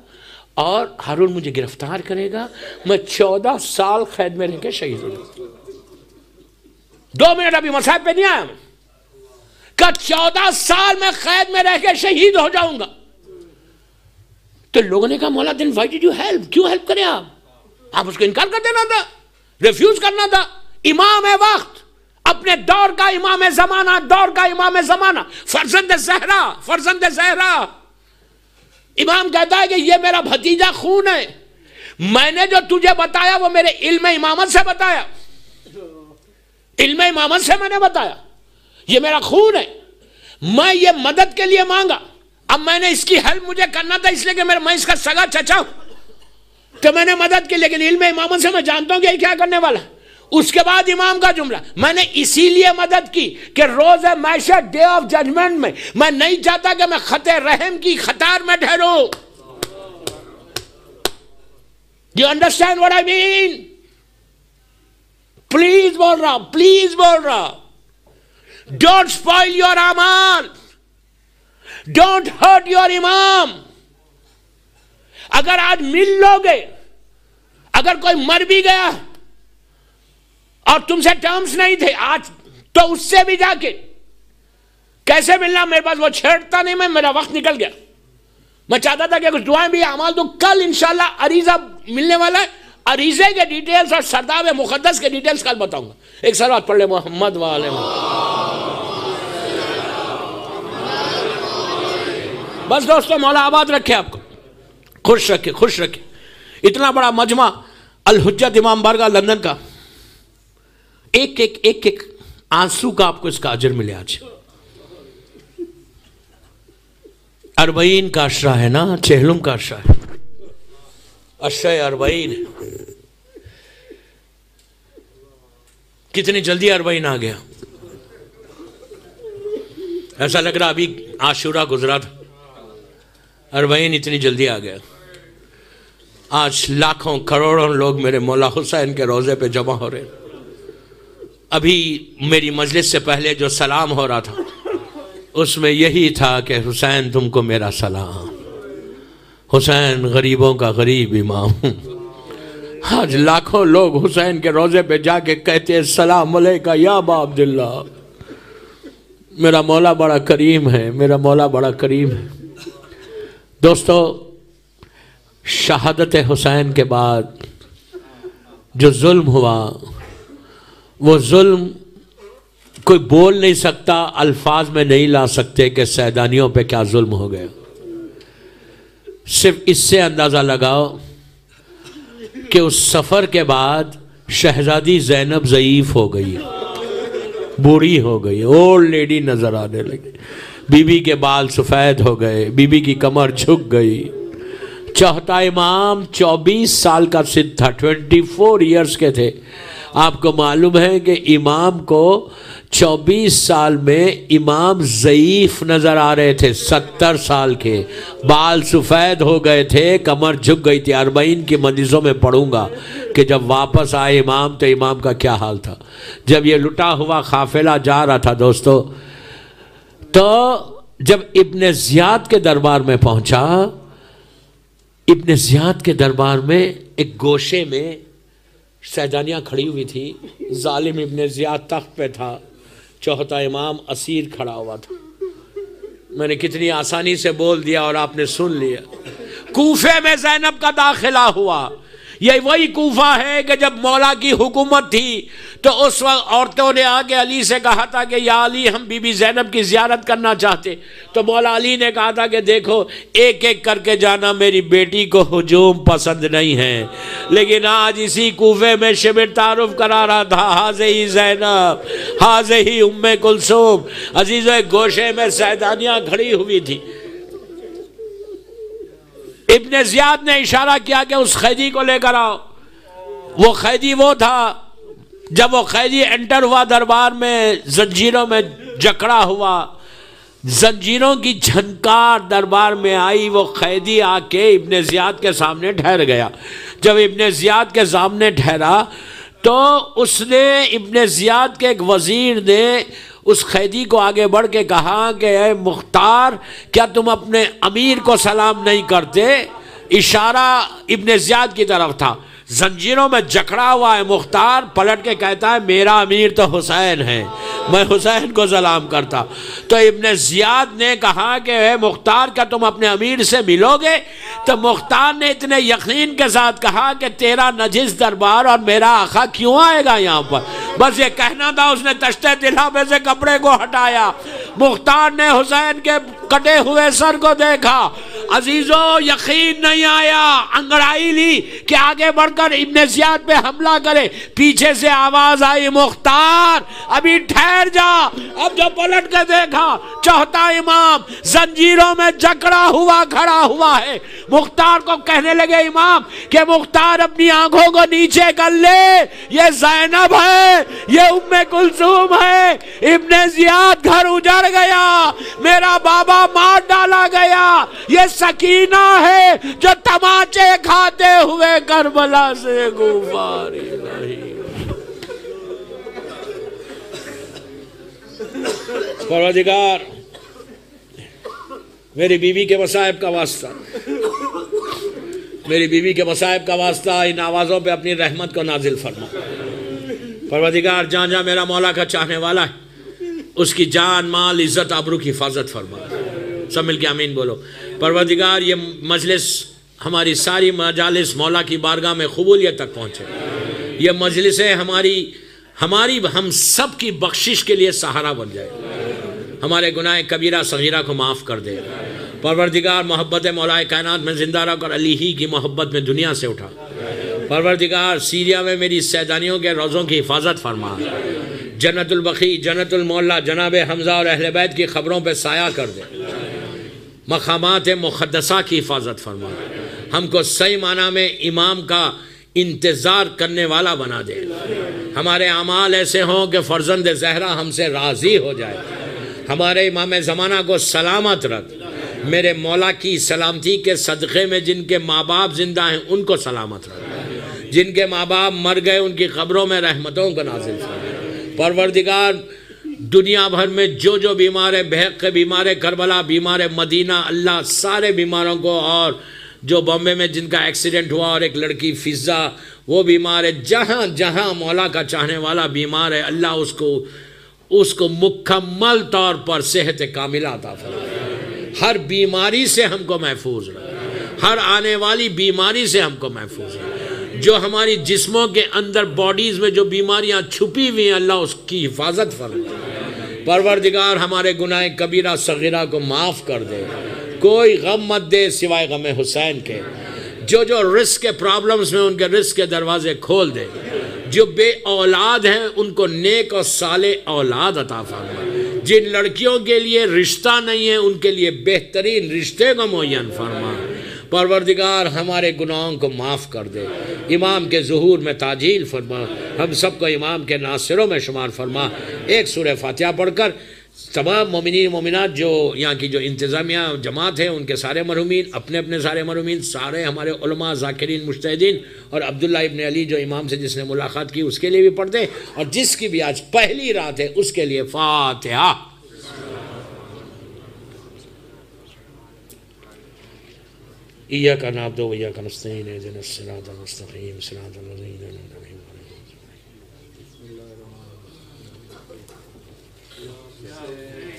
اور ہارون مجھے گرفتار کرے گا، میں 14 سال قید میں رہ کے شہید ہو جاؤں. 2 منٹ ابھی مصاحب پہ نہیں آیا میں، کہ 14 سال میں قید میں رہ کے شہید ہو جاؤں گا. تو لوگوں نے کہا مولا دن وائی ڈیڈ یو ہیلپ، کیوں ہیلپ کرے آپ اس کو انکار کر دینا تھا، ریفیوز کرنا تھا. امام وقت، اپنے دور کا امام زمانہ، دور کا امام زمانہ، فرزند زہرا، فرزند زہرا. امام کہتا ہے کہ یہ میرا بھتیجا خون ہے، میں نے جو تجھے بتایا وہ میرے علم امامت سے بتایا، علم امامت سے میں نے بتایا، یہ میرا خون ہے، میں یہ مدد کے لیے مانگا، اب میں نے اس کی ہیلپ مجھے کرنا تھا اس لیے کہ میں اس کا سگا چچا ہوں، تو میں نے مدد کی، لیکن علم امامت سے میں جانتا ہوں کہ یہ کیا کرنے والا. اس کے بعد امام کا جملہ، میں نے اسی لیے مدد کی کہ روز محشر، ڈے آف ججمنٹ میں نہیں چاہتا کہ میں خطے رحم کی قطار میں ٹھہروں. Do you understand what I mean؟ Please بول رہا، پلیز بول رہا، ڈونٹ اسپوائل یور اعمال، ڈونٹ ہرٹ یور امام. اگر آج مل لو گے، اگر کوئی مر بھی گیا اور تم سے ٹرمز نہیں تھے آج، تو اس سے بھی جا کے کیسے ملنا، میرے پاس وہ چھیڑتا نہیں، میرا وقت نکل گیا. میں چاہتا تھا کہ کچھ دعائیں بھی اعمال تو کل انشاءاللہ عریضہ ملنے والا ہے، عریضے کے ڈیٹیلز اور سرداب مقدس کے ڈیٹیلز کل بتاؤں گا. ایک صلوات پڑھ لے محمد وآلہ محمد. بس دوستو مولا آباد رکھے، آپ کو خوش رکھے، خوش رکھے. اتنا بڑا مجمع الحجت امام بارگاہ لندن کا، ایک ایک ایک ایک آنسو کا آپ کو اس کا اجر ملے. آج 40 کا عشرہ ہے نا، چہلم کا عشرہ ہے، عشرہ 40. کتنی جلدی 40 آ گیا، ایسا لگ رہا ابھی عاشورہ گزرا تھا. اربعین اتنی جلدی آ گیا. آج لاکھوں کروڑوں لوگ میرے مولا حسین کے روضے پہ جمع ہو رہے ہیں. ابھی میری مجلس سے پہلے جو سلام ہو رہا تھا اس میں یہی تھا کہ حسین تم کو میرا سلام، حسین غریبوں کا غریب امام. آج لاکھوں لوگ حسین کے روضے پہ جا کے کہتے ہیں السلام علیکہ یا ابا عبداللہ. میرا مولا بڑا کریم ہے، میرا مولا بڑا کریم ہے. دوستو، شہادت حسین کے بعد جو ظلم ہوا، وہ ظلم کوئی بول نہیں سکتا، الفاظ میں نہیں لا سکتے کہ سیدانیوں پہ کیا ظلم ہو گیا. صرف اس سے اندازہ لگاؤ کہ اس سفر کے بعد شہزادی زینب ضعیف ہو گئی، بوڑھی ہو گئی، اولڈ لیڈی نظر آنے لگی. بی بی کے بال سفید ہو گئے، بی بی کی کمر جھک گئی. چوتھا امام 24 سال کا سن تھا، 24 ایئرز کے تھے. آپ کو معلوم ہے کہ امام کو 24 سال میں امام ضعیف نظر آ رہے تھے، 70 سال کے، بال سفید ہو گئے تھے، کمر جھک گئی تھی. اربعین کی مجلسوں میں پڑھوں گا کہ جب واپس آئے امام تو امام کا کیا حال تھا. جب یہ لٹا ہوا قافلہ جا رہا تھا دوستو، تو جب ابن زیاد کے دربار میں پہنچا، ابن زیاد کے دربار میں ایک گوشے میں سیدانیاں کھڑی ہوئی تھی. ظالم ابن زیاد تخت پہ تھا، چوتھا امام اسیر کھڑا ہوا تھا. میں نے کتنی آسانی سے بول دیا اور آپ نے سن لیا. کوفے میں زینب کا داخلہ ہوا. یہ وہی کوفہ ہے کہ جب مولا کی حکومت تھی تو اس وقت عورتوں نے آ کے علی سے کہا تھا کہ یا علی ہم بی بی زینب کی زیارت کرنا چاہتے. تو مولا علی نے کہا تھا کہ دیکھو ایک ایک کر کے جانا، میری بیٹی کو ہجوم پسند نہیں ہے. لیکن آج اسی کوفے میں شبر تعارف کرا رہا تھا، ہاذہی زینب، ہاذہی ام کلثوم. عزیزو، ایک گوشے میں سیدانیاں کھڑی ہوئی تھی. ابن زیاد نے اشارہ کیا کہ اس قیدی کو لے کر آؤ. وہ قیدی وہ تھا، جب وہ قیدی انٹر ہوا دربار میں، زنجیروں میں جکڑا ہوا، زنجیروں کی جھنکار دربار میں آئی. وہ قیدی آ کے ابن زیاد کے سامنے ٹھہر گیا. جب ابن زیاد کے سامنے ٹھہرا تو اس نے، ابن زیاد کے ایک وزیر نے اس قیدی کو آگے بڑھ کے کہا کہ اے مختار، کیا تم اپنے امیر کو سلام نہیں کرتے؟ اشارہ ابن زیاد کی طرف تھا. زنجیروں میں جکڑا ہوا ہے مختار، پلٹ کے کہتا ہے میرا امیر تو حسین ہے، میں حسین کو سلام کرتا. تو ابن زیاد نے کہا کہ اے مختار، کیا تم اپنے امیر سے ملو گے؟ تو مختار نے اتنے یقین کے ساتھ کہا کہ تیرا نجس دربار اور میرا آقا کیوں آئے گا یہاں پر؟ بس یہ کہنا تھا. اس نے تشتے دلہ میں سے کپڑے کو ہٹایا. مختار نے حسین کے کٹے ہوئے سر کو دیکھا. عزیزو، یقین نہیں آیا، انگڑائی لی کہ آگے بڑھ کر ابن زیاد پہ حملہ کرے. پیچھے سے آواز آئی، مختار ابھی ٹھہر جا. اب جو پلٹ کے دیکھا، چوتھا امام زنجیروں میں جکڑا ہوا کھڑا ہوا ہے. مختار کو کہنے لگے امام کہ مختار اپنی آنکھوں کو نیچے کر لے، یہ زینب ہے، یہ ام کلثوم ہے. ابن زیاد گھر اجڑ گیا، میرا بابا مار ڈالا گیا. یہ سکینہ ہے جو تماچے کھاتے ہوئے کربلا سے غبار نہیں. پروردگار، میری بیوی کے مصائب کا واسطہ، میری بیوی کے مصائب کا واسطہ ان آوازوں پہ اپنی رحمت کو نازل فرما. پروردگار، جہاں جہاں میرا مولا کا چاہنے والا ہے اس کی جان، مال، عزت، آبرو کی حفاظت فرما. سب مل کے آمین بولو. پروردگار، یہ مجلس، ہماری ساری مجالس مولا کی بارگاہ میں قبولیت تک پہنچے. یہ مجلسیں ہماری ہم سب کی بخشش کے لیے سہارا بن جائے. ہمارے گناہ کبیرہ صغیرہ کو معاف کر دے. پروردگار، محبت مولا کائنات میں زندہ رکھ اور علی ہی کی محبت میں دنیا سے اٹھا. پروردگار، سیریا میں میری سیدانیوں کے روزوں کی حفاظت فرما. جنت البقیع، جنت المعلا، جناب حمزہ اور اہل بیت کی خبروں پہ سایہ کر دے. مقامات مقدسہ کی حفاظت فرما. ہم کو صحیح معنی میں امام کا انتظار کرنے والا بنا دے. ہمارے اعمال ایسے ہوں کہ فرزند زہرا ہم سے راضی ہو جائے. ہمارے امام زمانہ کو سلامت رکھ. میرے مولا کی سلامتی کے صدقے میں جن کے ماں باپ زندہ ہیں ان کو سلامت رکھ، جن کے ماں باپ مر گئے ان کی قبروں میں رحمتوں کو نازل فرما۔ پروردگار دنیا بھر میں جو جو بیمار ہے، بحق بیمار ہے، کربلا بیمار ہے، مدینہ، اللہ سارے بیماروں کو، اور جو بامبے میں جن کا ایکسیڈنٹ ہوا اور ایک لڑکی فضا وہ بیمار ہے، جہاں جہاں مولا کا چاہنے والا بیمار ہے، اللہ اس کو مکمل طور پر صحت کاملہ عطا فرمائے، ہر بیماری سے ہم کو محفوظ رکھے، ہر آنے والی بیماری سے ہم کو محفوظ رکھے، جو ہماری جسموں کے اندر باڈیز میں جو بیماریاں چھپی ہوئی ہیں اللہ اس کی حفاظت فرمائے۔ پروردگار ہمارے گناہ کبیرہ صغیرہ کو معاف کر دے، کوئی غم مت دے سوائے غم حسین کے، جو رزق کے پرابلمز میں ان کے رزق کے دروازے کھول دے، جو بے اولاد ہیں ان کو نیک اور صالح اولاد عطا فرما، جن لڑکیوں کے لیے رشتہ نہیں ہے ان کے لیے بہترین رشتے کو معین فرما۔ پروردگار ہمارے گناہوں کو معاف کر دے، امام کے ظہور میں تعجیل فرما، ہم سب کو امام کے ناصروں میں شمار فرما۔ ایک سورہ فاتحہ پڑھ کر تمام مومنین مومنات جو یہاں کی جو انتظامیہ جماعت ہے ان کے سارے مرحومین، اپنے اپنے سارے مرحومین، سارے ہمارے علماء ذاکرین مجتہدین، اور عبداللہ ابن علی جو امام سے جس نے ملاقات کی اس کے لیے بھی پڑھ دے، اور جس کی بھی آج پہلی رات ہے اس کے لیے فاتحہ۔ ایاک نعبد و ایاک نستعین اہدنا الصراط المستقیم صراط الذین انعمت علیہم غیر المغضوب علیہم۔